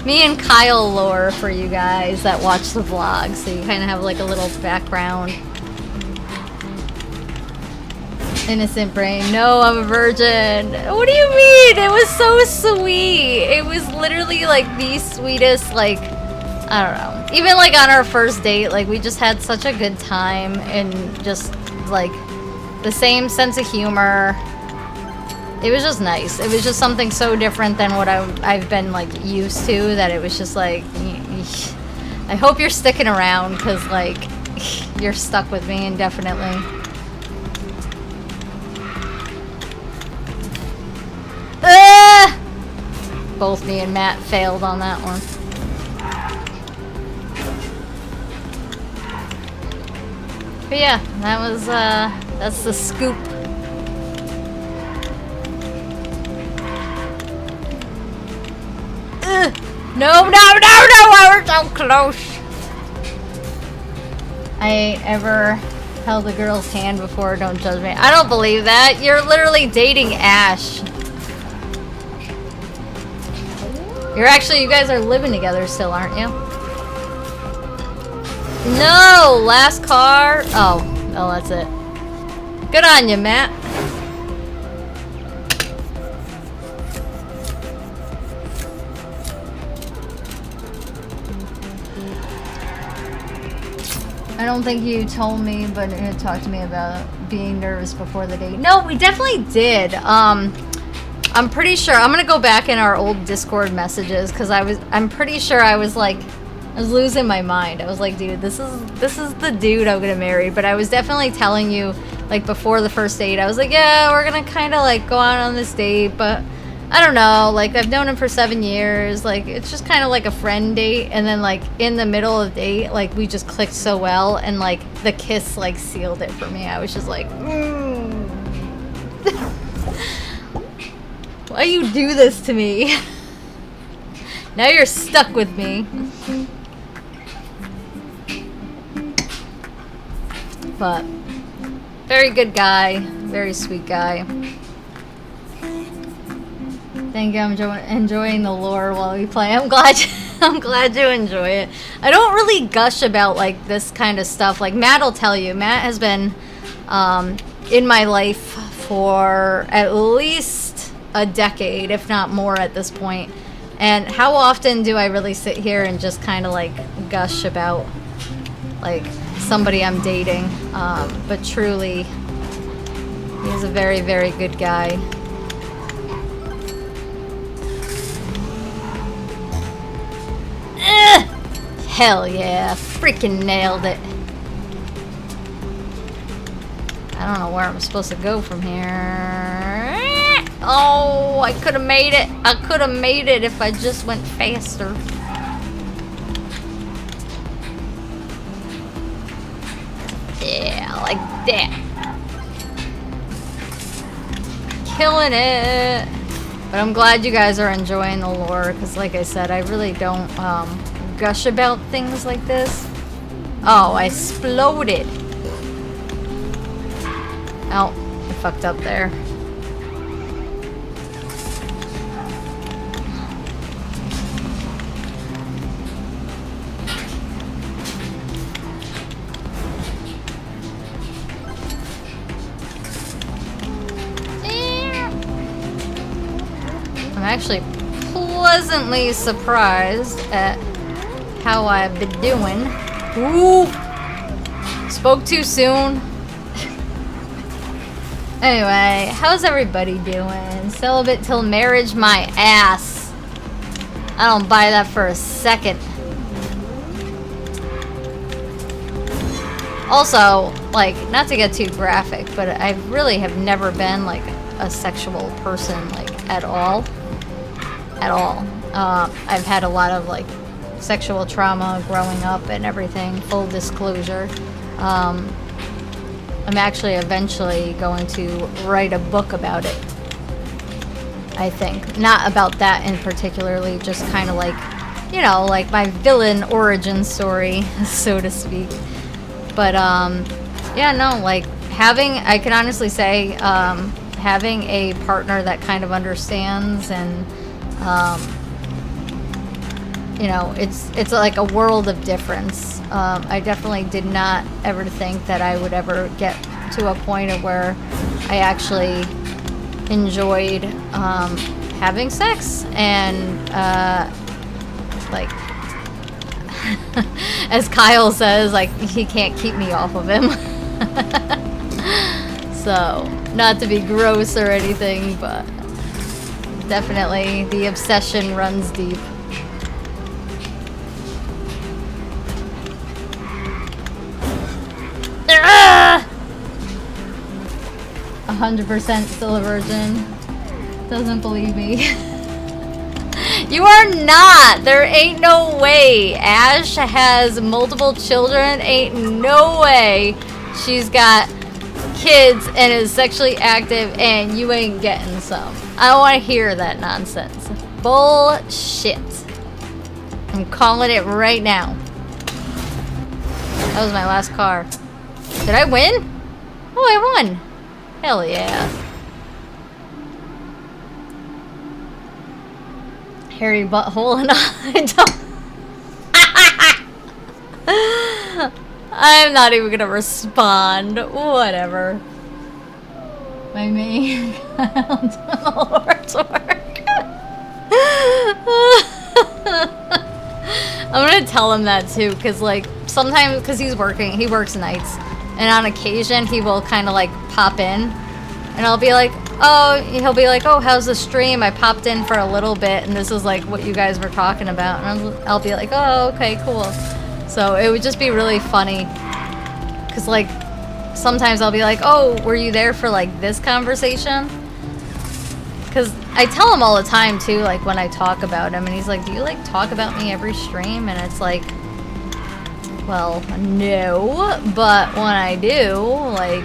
me and Kyle lore for you guys that watch the vlog, so you kind of have like a little background. Innocent brain. No, I'm a virgin. What do you mean? It was so sweet. It was literally like the sweetest, like, I don't know. Even like on our first date, like we just had such a good time, and just like the same sense of humor. It was just nice. It was just something so different than what I've been like used to, that it was just like, I hope you're sticking around, because like you're stuck with me indefinitely. Both me and Matt failed on that one. But yeah, that was that's the scoop. No, we're so close. I ain't ever held a girl's hand before, don't judge me. I don't believe that. You're literally dating Ash. You guys are living together still, aren't you? No, last car. Oh, that's it. Good on you, Matt. I don't think you told me, but you talked to me about being nervous before the date. No, we definitely did. I'm pretty sure. I'm gonna go back in our old Discord messages, because I'm pretty sure I was losing my mind. I was like, dude, this is the dude I'm gonna marry. But I was definitely telling you, like, before the first date, I was like, yeah, we're gonna kind of like go out on this date, but I don't know, like, I've known him for 7 years, like, it's just kind of like a friend date. And then, like, in the middle of the date, like, we just clicked so well, and like the kiss like sealed it for me. I was just like, why you do this to me? Now you're stuck with me. But very good guy, very sweet guy. Thank you. I'm enjoying the lore while we play. I'm glad you enjoy it. I don't really gush about like this kind of stuff. Like Matt will tell you. Matt has been in my life for at least a decade, if not more at this point. And how often do I really sit here and just kind of like gush about like somebody I'm dating? But truly, he's a very, very good guy. Hell yeah, freaking nailed it. I don't know where I'm supposed to go from here. Oh, I could have made it. I could have made it if I just went faster. Yeah, like that. Killing it. But I'm glad you guys are enjoying the lore, because like I said, I really don't gush about things like this. Oh, I exploded. Oh, I fucked up there. I'm actually pleasantly surprised at how I've been doing. Ooh! Spoke too soon. Anyway, how's everybody doing? Celibate till marriage, my ass. I don't buy that for a second. Also, like, not to get too graphic, but I really have never been, like, a sexual person, like, at all. At all. I've had a lot of, like, sexual trauma growing up and everything, full disclosure. I'm actually eventually going to write a book about it, I think. Not about that in particularly, just kind of like, you know, like my villain origin story, so to speak. But, yeah, no, like, I can honestly say, having a partner that kind of understands and, you know, it's like a world of difference. I definitely did not ever think that I would ever get to a point of where I actually enjoyed having sex and like as Kyle says, like, he can't keep me off of him. So, not to be gross or anything, but definitely the obsession runs deep. 100% still a virgin. Doesn't believe me. You are not! There ain't no way. Ash has multiple children. Ain't no way she's got kids and is sexually active and you ain't getting some. I don't want to hear that nonsense. Bullshit. I'm calling it right now. That was my last car. Did I win? Oh, I won. Hell yeah. Hairy butthole and I don't... I'm not even gonna respond. Whatever. My main on the Lord's work. I'm gonna tell him that too, cause like sometimes, cause he works nights, and on occasion he will kind of like pop in, and I'll be like, oh, he'll be like, oh, how's the stream? I popped in for a little bit, and this is like what you guys were talking about, and I'll be like, oh, okay, cool. So it would just be really funny, cause like sometimes I'll be like, oh, were you there for like this conversation? Because I tell him all the time too, like when I talk about him, and he's like, do you like talk about me every stream? And it's like, well, no, but when I do, like,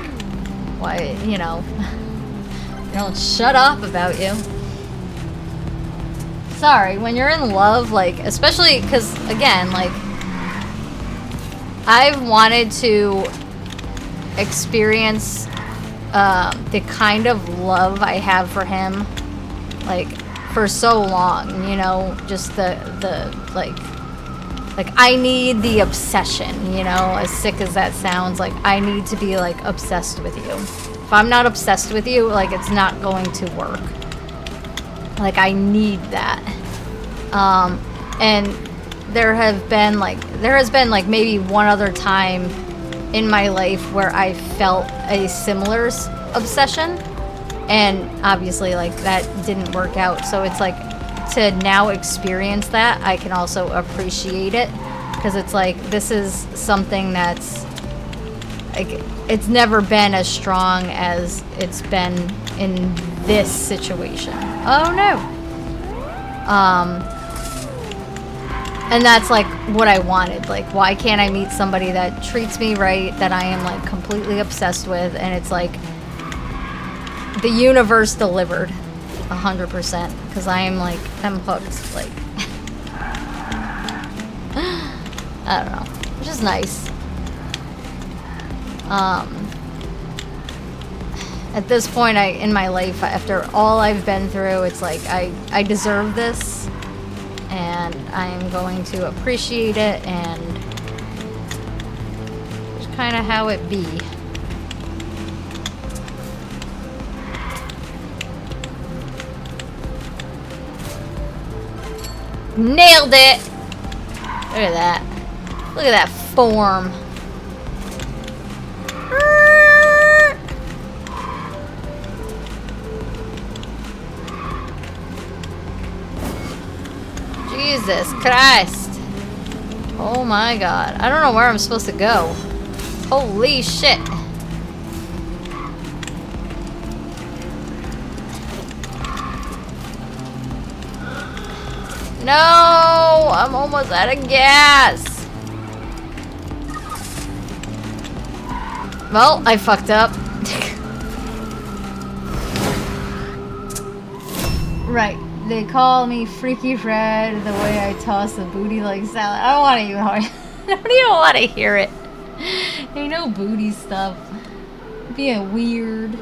why, you know, I don't shut up about you. Sorry, when you're in love, like, especially because, again, like, I've wanted to experience the kind of love I have for him, like, for so long, you know, just the like I need the obsession, you know, as sick as that sounds, like, I need to be, like, obsessed with you. If I'm not obsessed with you, like, it's not going to work. Like, I need that. And there has been, like, maybe one other time in my life where I felt a similar obsession, and obviously, like, that didn't work out. So it's like, to now experience that, I can also appreciate it because it's like, this is something that's like, it's never been as strong as it's been in this situation. Oh no. And that's like what I wanted. Like, why can't I meet somebody that treats me right, that I am like completely obsessed with, and it's like the universe delivered 100%, because I am like, I'm hooked. Like, I don't know, which is nice. At this point in my life, after all I've been through, it's like I deserve this, and I am going to appreciate it, and it's kind of how it be. Nailed it! Look at that. Look at that form. Jesus Christ. Oh my god. I don't know where I'm supposed to go. Holy shit. No! I'm almost out of gas. Well, I fucked up. Right. They call me Freaky Fred the way I toss a booty like salad. I don't want to even I don't even want to hear it. Ain't no booty stuff. Being weird.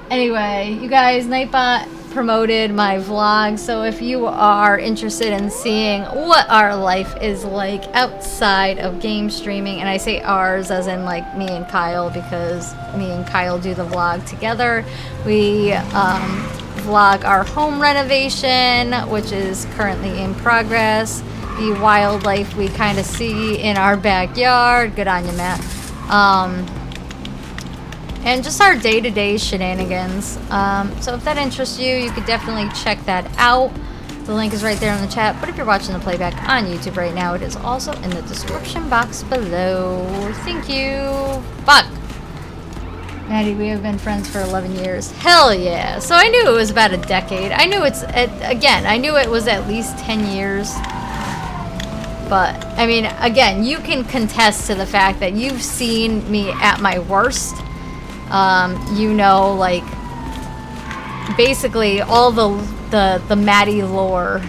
Anyway, you guys, Nightbot promoted my vlog, so if you are interested in seeing what our life is like outside of game streaming, and I say ours as in like me and Kyle, because me and Kyle do the vlog together. We vlog our home renovation, which is currently in progress, the wildlife we kind of see in our backyard, good on you, Matt, and just our day-to-day shenanigans. So if that interests you, you could definitely check that out. The link is right there in the chat, but if you're watching the playback on YouTube right now, it is also in the description box below. Thank you. Fuck. Maddie, we have been friends for 11 years. Hell yeah. So I knew it was about a decade. I knew I knew it was at least 10 years. But, I mean, again, you can contest to the fact that you've seen me at my worst. You know, like, basically all the Maddie lore,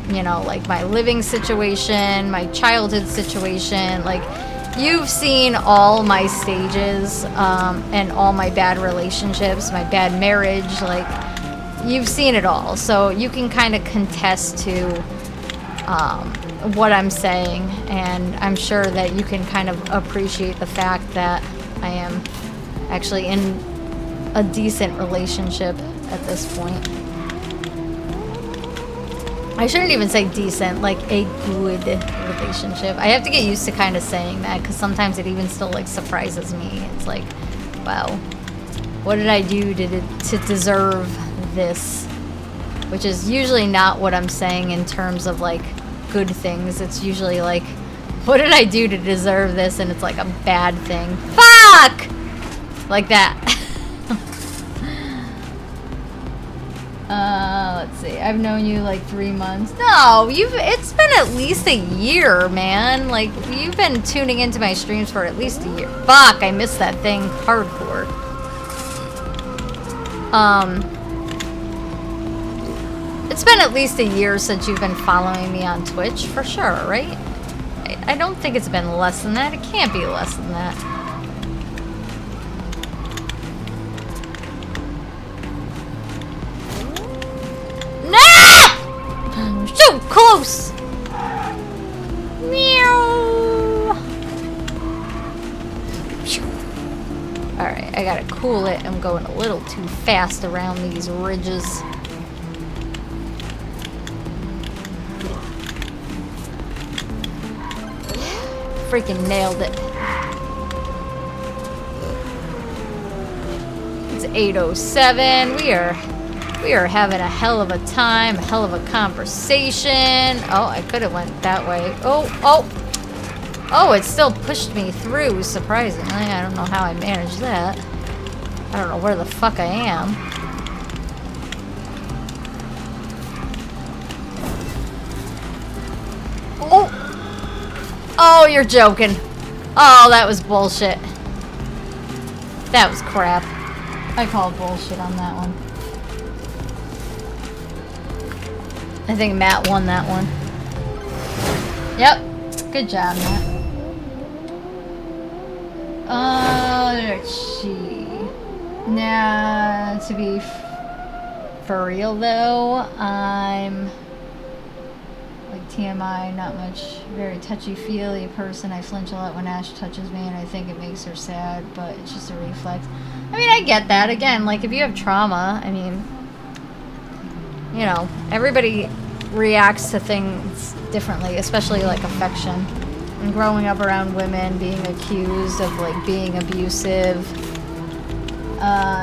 you know, like my living situation, my childhood situation, like, you've seen all my stages, and all my bad relationships, my bad marriage, like, you've seen it all. So you can kind of contest to what I'm saying, and I'm sure that you can kind of appreciate the fact that I am actually in a decent relationship at this point. I shouldn't even say decent, like a good relationship. I have to get used to kind of saying that, because sometimes it even still like surprises me. It's like, wow, what did I do to deserve this? Which is usually not what I'm saying in terms of like good things. It's usually like, what did I do to deserve this? And it's like a bad thing. Fuck! Like that. Let's see. I've known you like 3 months. No, it's been at least a year, man. Like, you've been tuning into my streams for at least a year. Fuck, I missed that thing hardcore. It's been at least a year since you've been following me on Twitch, for sure, right? I don't think it's been less than that. It can't be less than that. So close! Meow! Alright, I gotta cool it. I'm going a little too fast around these ridges. Freaking nailed it. It's 8:07. We are We are having a hell of a time, a hell of a conversation. Oh, I could have went that way. Oh, it still pushed me through, surprisingly. I don't know how I managed that. I don't know where the fuck I am. Oh, you're joking. Oh, that was bullshit. That was crap. I called bullshit on that one. I think Matt won that one. Yep. Good job, Matt. Let's see. Nah, to be for real though, I'm like TMI, not much, very touchy-feely person. I flinch a lot when Ash touches me and I think it makes her sad, but it's just a reflex. I mean, I get that. Again, like if you have trauma, I mean, you know, everybody reacts to things differently, especially like affection. And growing up around women, being accused of like being abusive,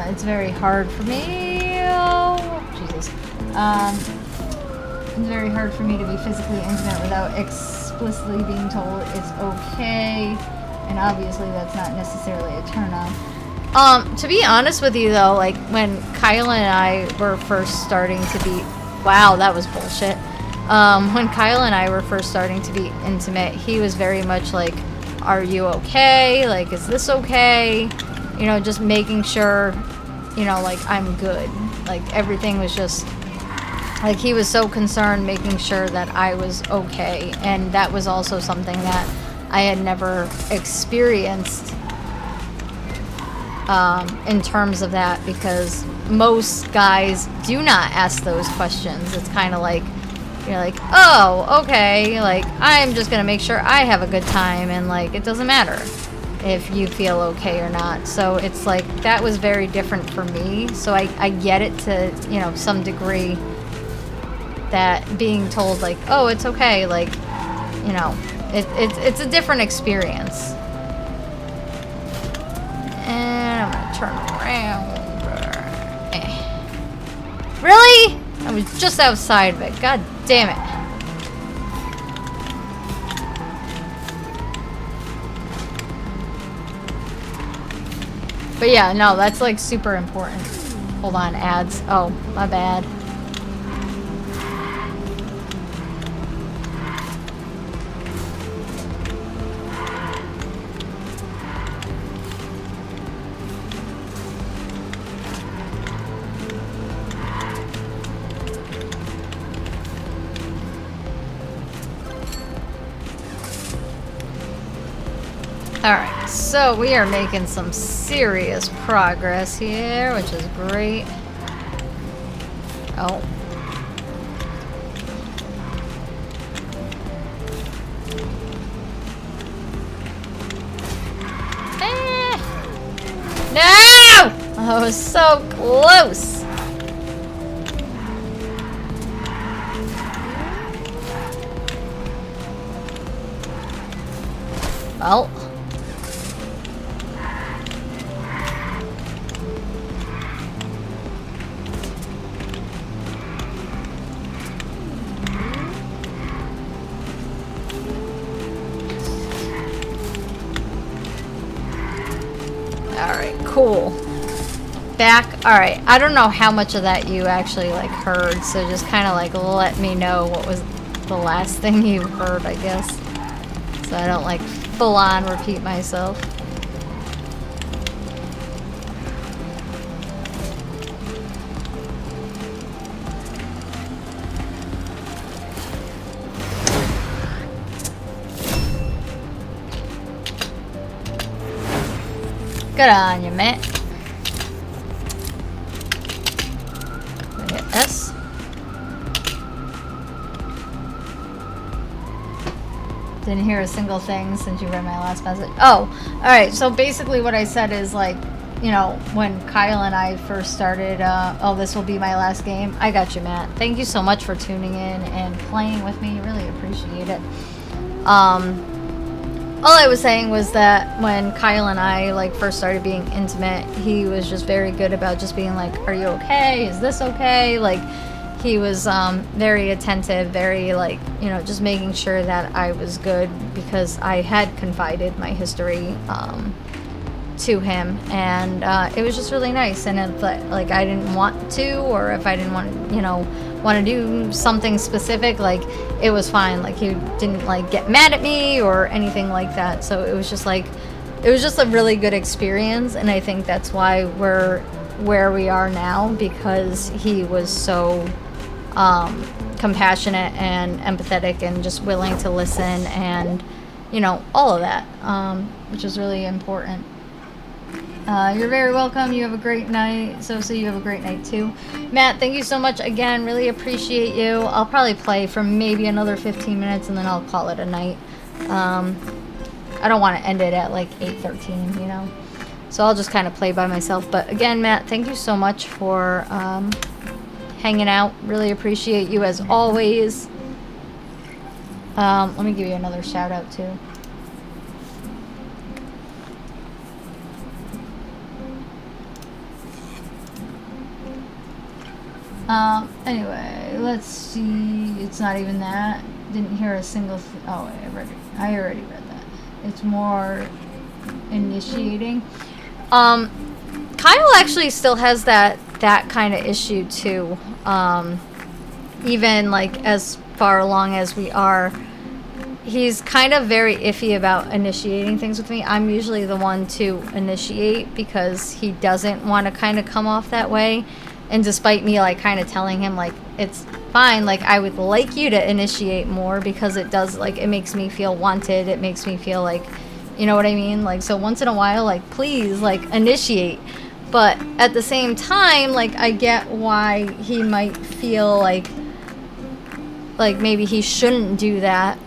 it's very hard for me. Oh, Jesus. It's very hard for me to be physically intimate without explicitly being told it's okay. And obviously that's not necessarily a turn on. To be honest with you though, like when Kyla and I were first starting to be, wow, that was bullshit. When Kyla and I were first starting to be intimate, he was very much like, are you okay? Like, is this okay? You know, just making sure, you know, like I'm good. Like everything was just, like he was so concerned making sure that I was okay. And that was also something that I had never experienced in terms of that, because most guys do not ask those questions. It's kind of like, you're like, oh, okay, like, I'm just gonna make sure I have a good time, and, like, it doesn't matter if you feel okay or not. So it's like, that was very different for me. So I get it to, you know, some degree, that being told, like, oh, it's okay, like, you know, it's a different experience. And I'm gonna turn around. Really? I was just outside of it. God damn it. But yeah, no, that's like super important. Hold on, ads. Oh, my bad. Alright, so we are making some serious progress here, which is great. Oh. No! I was so close. Well. Alright, cool. Back. Alright, I don't know how much of that you actually, like, heard, so just kind of, like, let me know what was the last thing you heard, I guess. So I don't, like, full-on repeat myself. Good on you, Matt. Hit S. Didn't hear a single thing since you read my last message. Oh, alright, so basically what I said is, like, you know, when Kyle and I first started, oh, this will be my last game. I got you, Matt. Thank you so much for tuning in and playing with me. Really appreciate it. all I was saying was that when Kyle and I like first started being intimate, he was just very good about just being like, "Are you okay? Is this okay?" Like, he was very attentive, very like, you know, just making sure that I was good, because I had confided my history to him, and it was just really nice. And if like I didn't want to, or if I didn't want, you know, want to do something specific, like, it was fine. Like, he didn't like get mad at me or anything like that. So it was just like, it was just a really good experience, and I think that's why we're where we are now, because he was so compassionate and empathetic and just willing to listen, and, you know, all of that, which is really important. You're very welcome. You have a great night. So you have a great night too. Matt, thank you so much again. Really appreciate you. I'll probably play for maybe another 15 minutes and then I'll call it a night. I don't want to end it at like 8:13, you know. So I'll just kind of play by myself. But again, Matt, thank you so much for hanging out. Really appreciate you as always. Let me give you another shout out too. Anyway, let's see. It's not even that. Didn't hear a single oh, I read it. I already read that. It's more initiating. Kyle actually still has that kind of issue too. Even like as far along as we are, he's kind of very iffy about initiating things with me. I'm usually the one to initiate because he doesn't want to kind of come off that way. And despite me like kind of telling him like, it's fine, like I would like you to initiate more, because it does, like, it makes me feel wanted. It makes me feel like, you know what I mean? Like, so once in a while, like, please, like, initiate. But at the same time, like, I get why he might feel like maybe he shouldn't do that,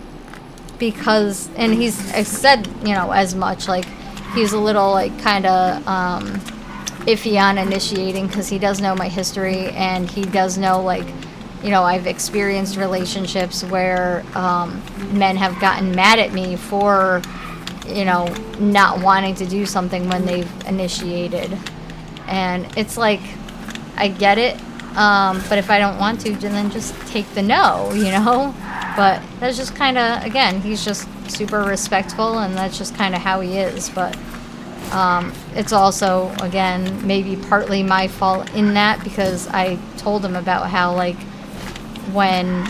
because, and he's said, you know, as much, like, he's a little like kind of iffy on initiating, because he does know my history, and he does know, like, you know, I've experienced relationships where men have gotten mad at me for, you know, not wanting to do something when they've initiated. And it's like, I get it, but if I don't want to, then just take the no, you know? But that's just kind of, again, he's just super respectful, and that's just kind of how he is. But it's also, again, maybe partly my fault in that, because I told him about how, like, when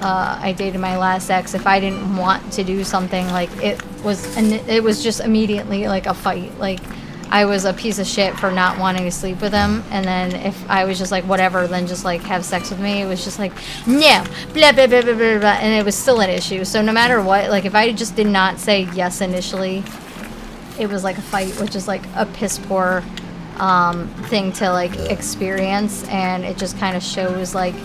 I dated my last ex, if I didn't want to do something, like, it was just immediately like a fight. Like, I was a piece of shit for not wanting to sleep with him, and then if I was just like, whatever, then just like have sex with me, it was just like, no, blah blah blah blah blah, blah, and it was still an issue. So no matter what, like, if I just did not say yes initially, it was like a fight, which is like a piss poor thing to like experience, and it just kind of shows like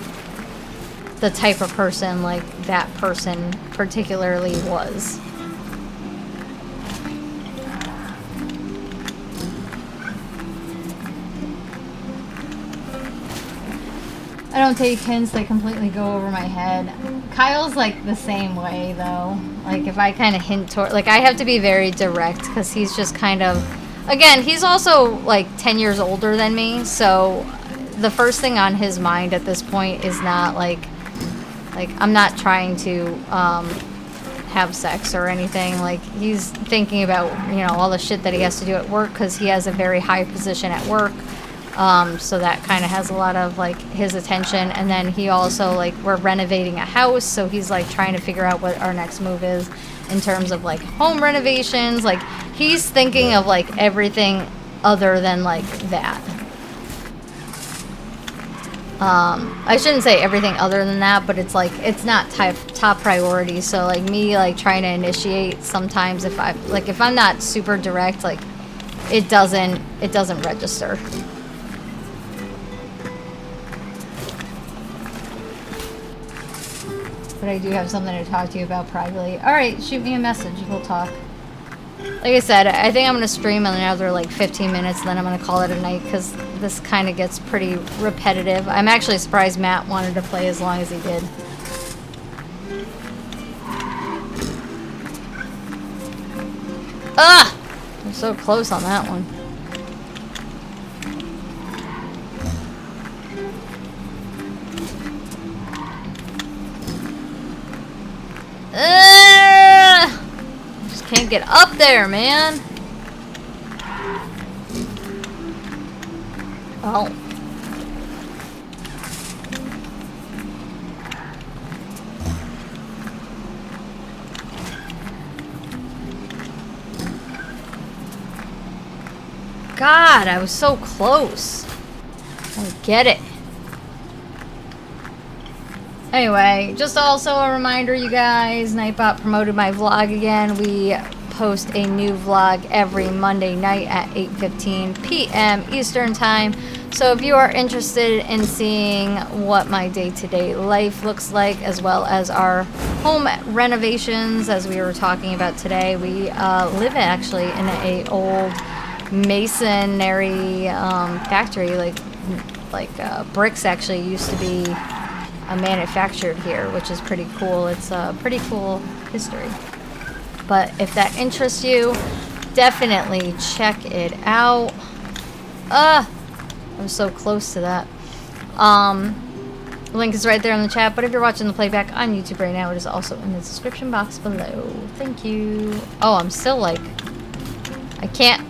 the type of person like that person particularly was. I don't take hints, they completely go over my head. Kyle's like the same way though. Like, if I kind of hint toward, like, I have to be very direct, because he's just kind of, again, he's also like 10 years older than me, so the first thing on his mind at this point is not like I'm not trying to have sex or anything. Like, he's thinking about, you know, all the shit that he has to do at work, because he has a very high position at work. So that kind of has a lot of like his attention. And then he also, like, we're renovating a house, so he's like trying to figure out what our next move is in terms of like home renovations. Like, he's thinking of like everything other than like that. I shouldn't say everything other than that, but it's like, it's not top priority. So like me like trying to initiate, sometimes if I'm not super direct, like it doesn't register. But I do have something to talk to you about privately. All right, shoot me a message. We'll talk. Like I said, I think I'm going to stream another like 15 minutes, and then I'm going to call it a night, because this kind of gets pretty repetitive. I'm actually surprised Matt wanted to play as long as he did. Ah! I'm so close on that one. Just can't get up there, man. Oh. God, I was so close. I don't get it. Anyway, just also a reminder, you guys, Nightbot promoted my vlog again. We post a new vlog every Monday night at 8:15 p.m. Eastern Time. So if you are interested in seeing what my day-to-day life looks like, as well as our home renovations, as we were talking about today, we live actually in a old masonry factory, like bricks actually used to be manufactured here, which is pretty cool. It's a pretty cool history. But if that interests you, definitely check it out. I'm so close to that. Link is right there in the chat, but if you're watching the playback on YouTube right now, it is also in the description box below. Thank you. Oh, I'm still like, I can't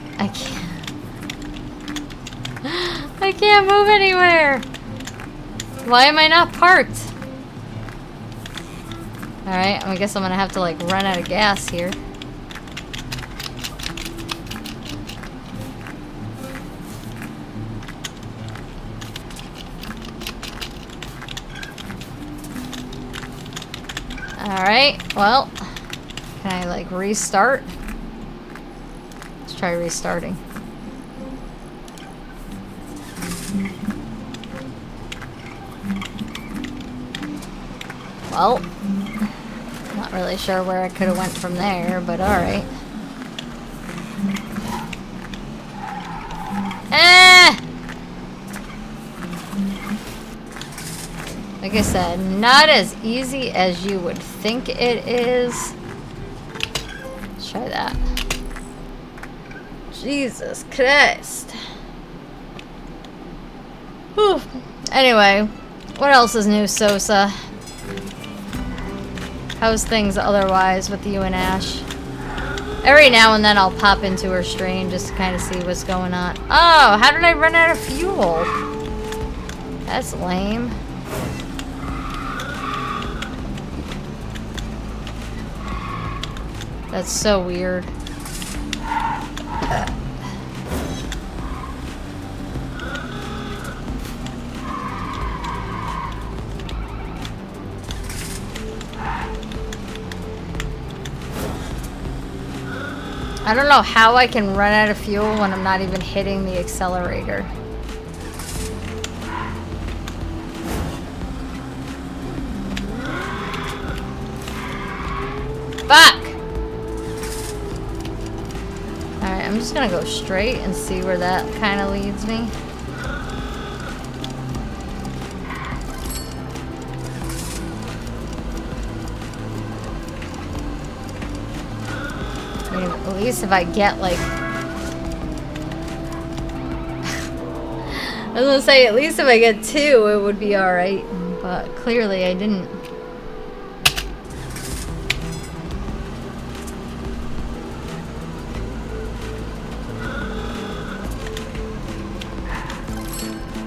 move anywhere. Why am I not parked? Alright, I guess I'm gonna have to like run out of gas here. Alright, well, can I like restart? Let's try restarting. Well, not really sure where I could have went from there, but alright. Like I said, not as easy as you would think it is. Let's try that. Jesus Christ. Whew. Anyway, what else is new, Sosa? How's things otherwise with you and Ash? Every now and then I'll pop into her stream just to kind of see what's going on. Oh, how did I run out of fuel? That's lame. That's so weird. I don't know how I can run out of fuel when I'm not even hitting the accelerator. Fuck! Alright, I'm just gonna go straight and see where that kind of leads me. At least if I get like I was gonna say at least if I get 2 it would be alright, but clearly I didn't.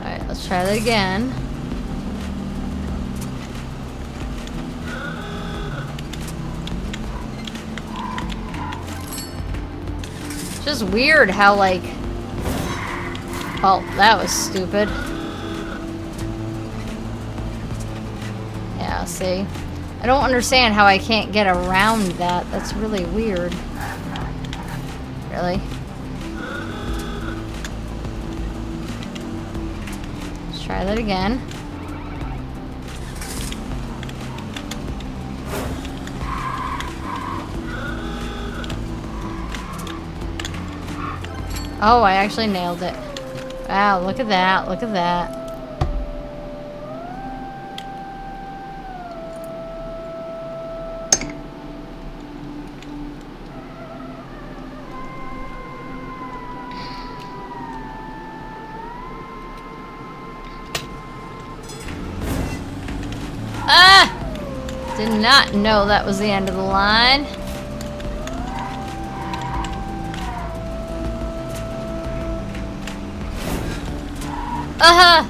Alright, let's try that again. Just weird how like, well, that was stupid. Yeah, see? I don't understand how I can't get around that. That's really weird. Really? Let's try that again. Oh, I actually nailed it. Wow, look at that, look at that. Did not know that was the end of the line. Uh-huh.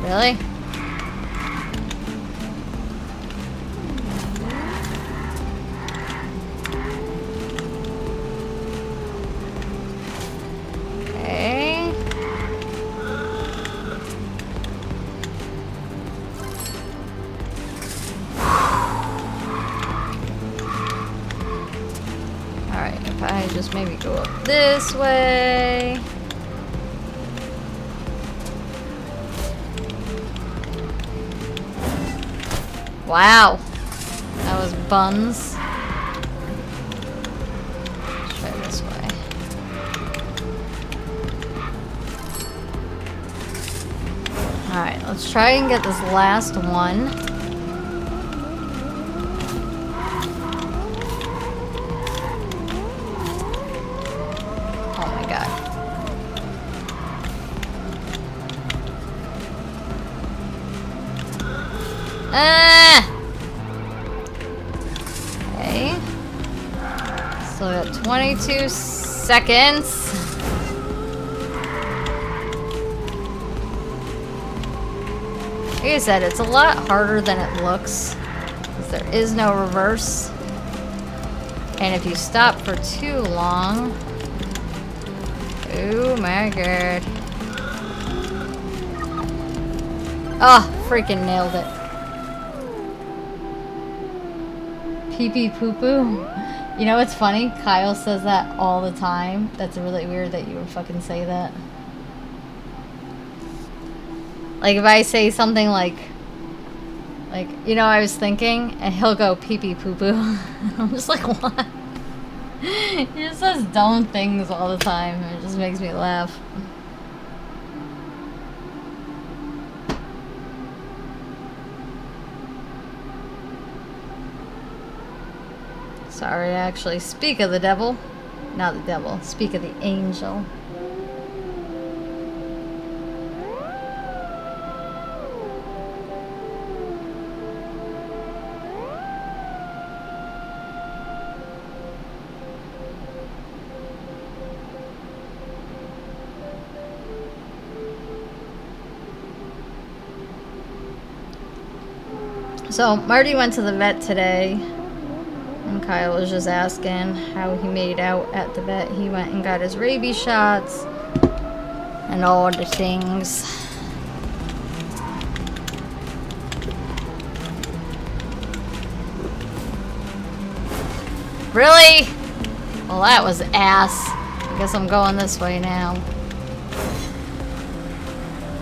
Really? Okay. Alright, if I just maybe go up this way. Wow, that was buns. Let's try this way. Alright, let's try and get this last one. Oh my god. Okay. So we got 22 seconds. Like I said, it's a lot harder than it looks, because there is no reverse. And if you stop for too long... Oh my god. Oh, freaking nailed it. Pee pee poo poo. You know what's funny? Kyle says that all the time. That's really weird that you would fucking say that. Like if I say something like, you know, I was thinking, and he'll go pee pee poo poo. I'm just like, what? He just says dumb things all the time. It just makes me laugh. Sorry, actually, speak of the devil. Not the devil, speak of the angel. So, Marty went to the vet today. And Kyle was just asking how he made out at the vet. He went and got his rabies shots and all the things. Really? Well, that was ass. I guess I'm going this way now.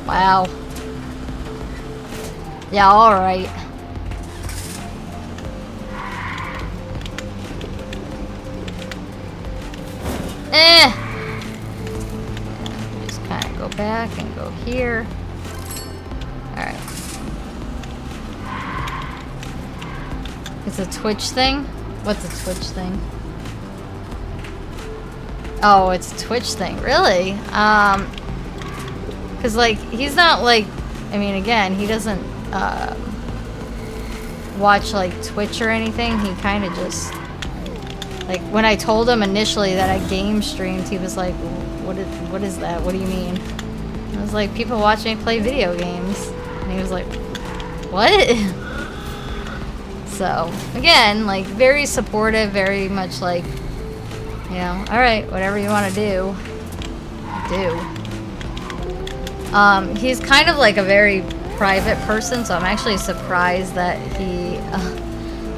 Wow. Yeah, alright. Just kind of go back and go here. Alright. It's a Twitch thing? What's a Twitch thing? Oh, it's a Twitch thing. Really? Because, like, he's not, like... I mean, again, he doesn't, watch, like, Twitch or anything. He kind of just... Like, when I told him initially that I game streamed, he was like, what is that? What do you mean? I was like, people watch me play video games. And he was like, what? So, again, like, very supportive, very much like, you know, alright, whatever you want to do, do. He's kind of like a very private person, so I'm actually surprised that he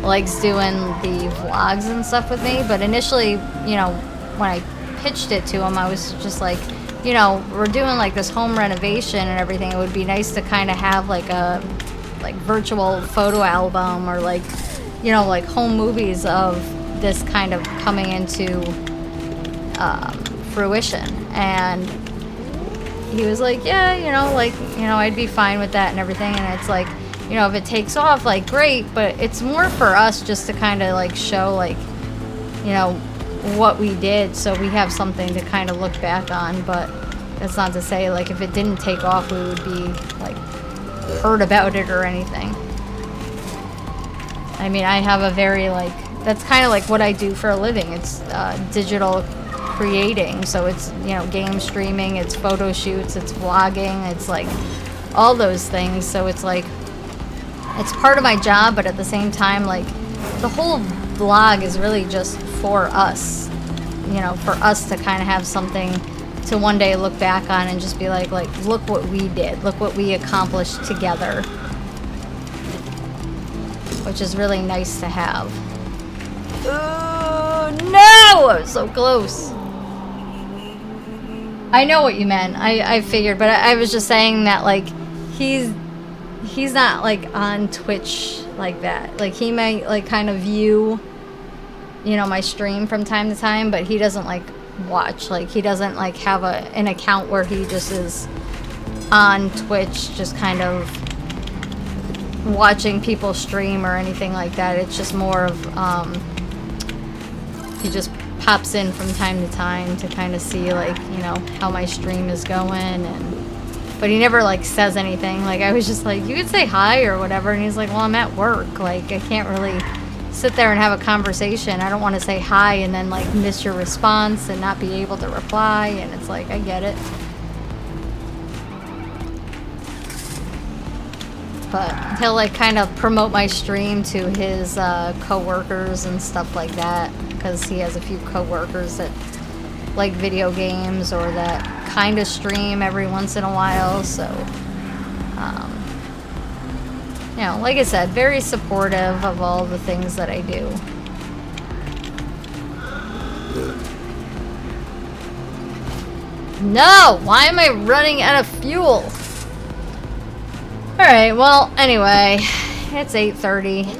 likes doing the vlogs and stuff with me. But initially, you know, when I pitched it to him, I was just like, you know, we're doing like this home renovation and everything. It would be nice to kind of have like a virtual photo album or like, you know, like home movies of this kind of coming into fruition. And he was like, yeah, you know, like, you know, I'd be fine with that and everything. And it's like, you know, if it takes off, like, great, but it's more for us just to kind of like show, like, you know, what we did, so we have something to kind of look back on. But That's not to say, like, if it didn't take off, we would be, like, heard about it or anything. I mean, I have a very, like, that's kind of like what I do for a living. It's digital creating. So it's, you know, game streaming, it's photo shoots, it's vlogging, it's like all those things. So it's like, it's part of my job, but at the same time, like, the whole vlog is really just for us. You know, for us to kind of have something to one day look back on and just be like, look what we did. Look what we accomplished together. Which is really nice to have. Oh, no! I was so close. I know what you meant. I figured, but I was just saying that, like, he's not, like, on Twitch like that. Like, he might, like, kind of view, you know, my stream from time to time, but he doesn't, like, watch. Like, he doesn't, like, have an account where he just is on Twitch, just kind of watching people stream or anything like that. It's just more of, he just pops in from time to time to kind of see, like, you know, how my stream is going, but he never, like, says anything. Like, I was just like, you could say hi or whatever, and he's like, well, I'm at work. Like, I can't really sit there and have a conversation. I don't want to say hi and then, like, miss your response and not be able to reply, and it's like, I get it. But he'll, like, kind of promote my stream to his co-workers and stuff like that, because he has a few co-workers that like video games or that kind of stream every once in a while. So, you know, like I said, very supportive of all the things that I do. No! Why am I running out of fuel? Alright, well, anyway, it's 8:30.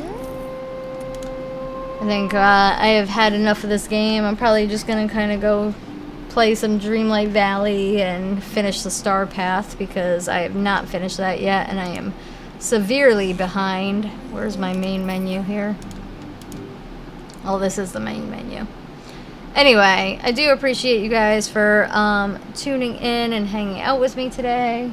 I think I have had enough of this game. I'm probably just gonna kind of go play some Dreamlight Valley and finish the Star Path, because I have not finished that yet, and I am severely behind. Where's my main menu here? Oh, this is the main menu. Anyway, I do appreciate you guys for tuning in and hanging out with me today.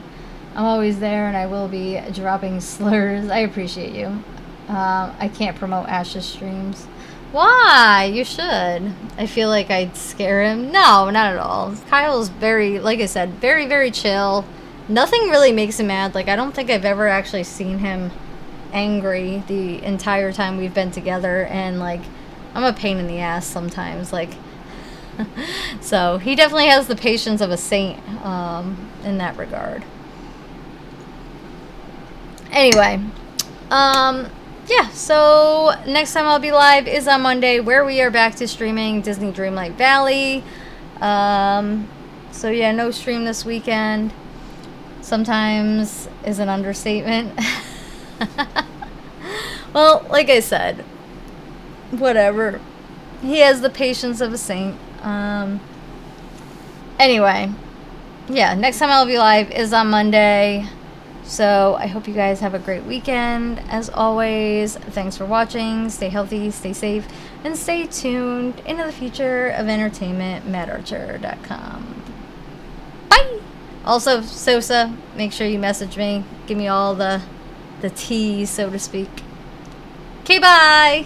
I'm always there, and I will be dropping slurs. I appreciate you. I can't promote Ash's streams. Why? You should. I feel like I'd scare him. No, not at all. Kyle's very, like I said, very, very chill. Nothing really makes him mad. Like, I don't think I've ever actually seen him angry the entire time we've been together. And, like, I'm a pain in the ass sometimes. Like, so he definitely has the patience of a saint in that regard. Anyway, yeah, so next time I'll be live is on Monday, where we are back to streaming Disney Dreamlight Valley. So yeah, no stream this weekend. Sometimes is an understatement. Well, like I said, whatever. He has the patience of a saint. Anyway, yeah, next time I'll be live is on Monday. So I hope you guys have a great weekend. As always, thanks for watching. Stay healthy, stay safe, and stay tuned into the future of entertainment, mattarcher.com. Bye! Also, Sosa, make sure you message me. Give me all the tea, so to speak. Okay, bye!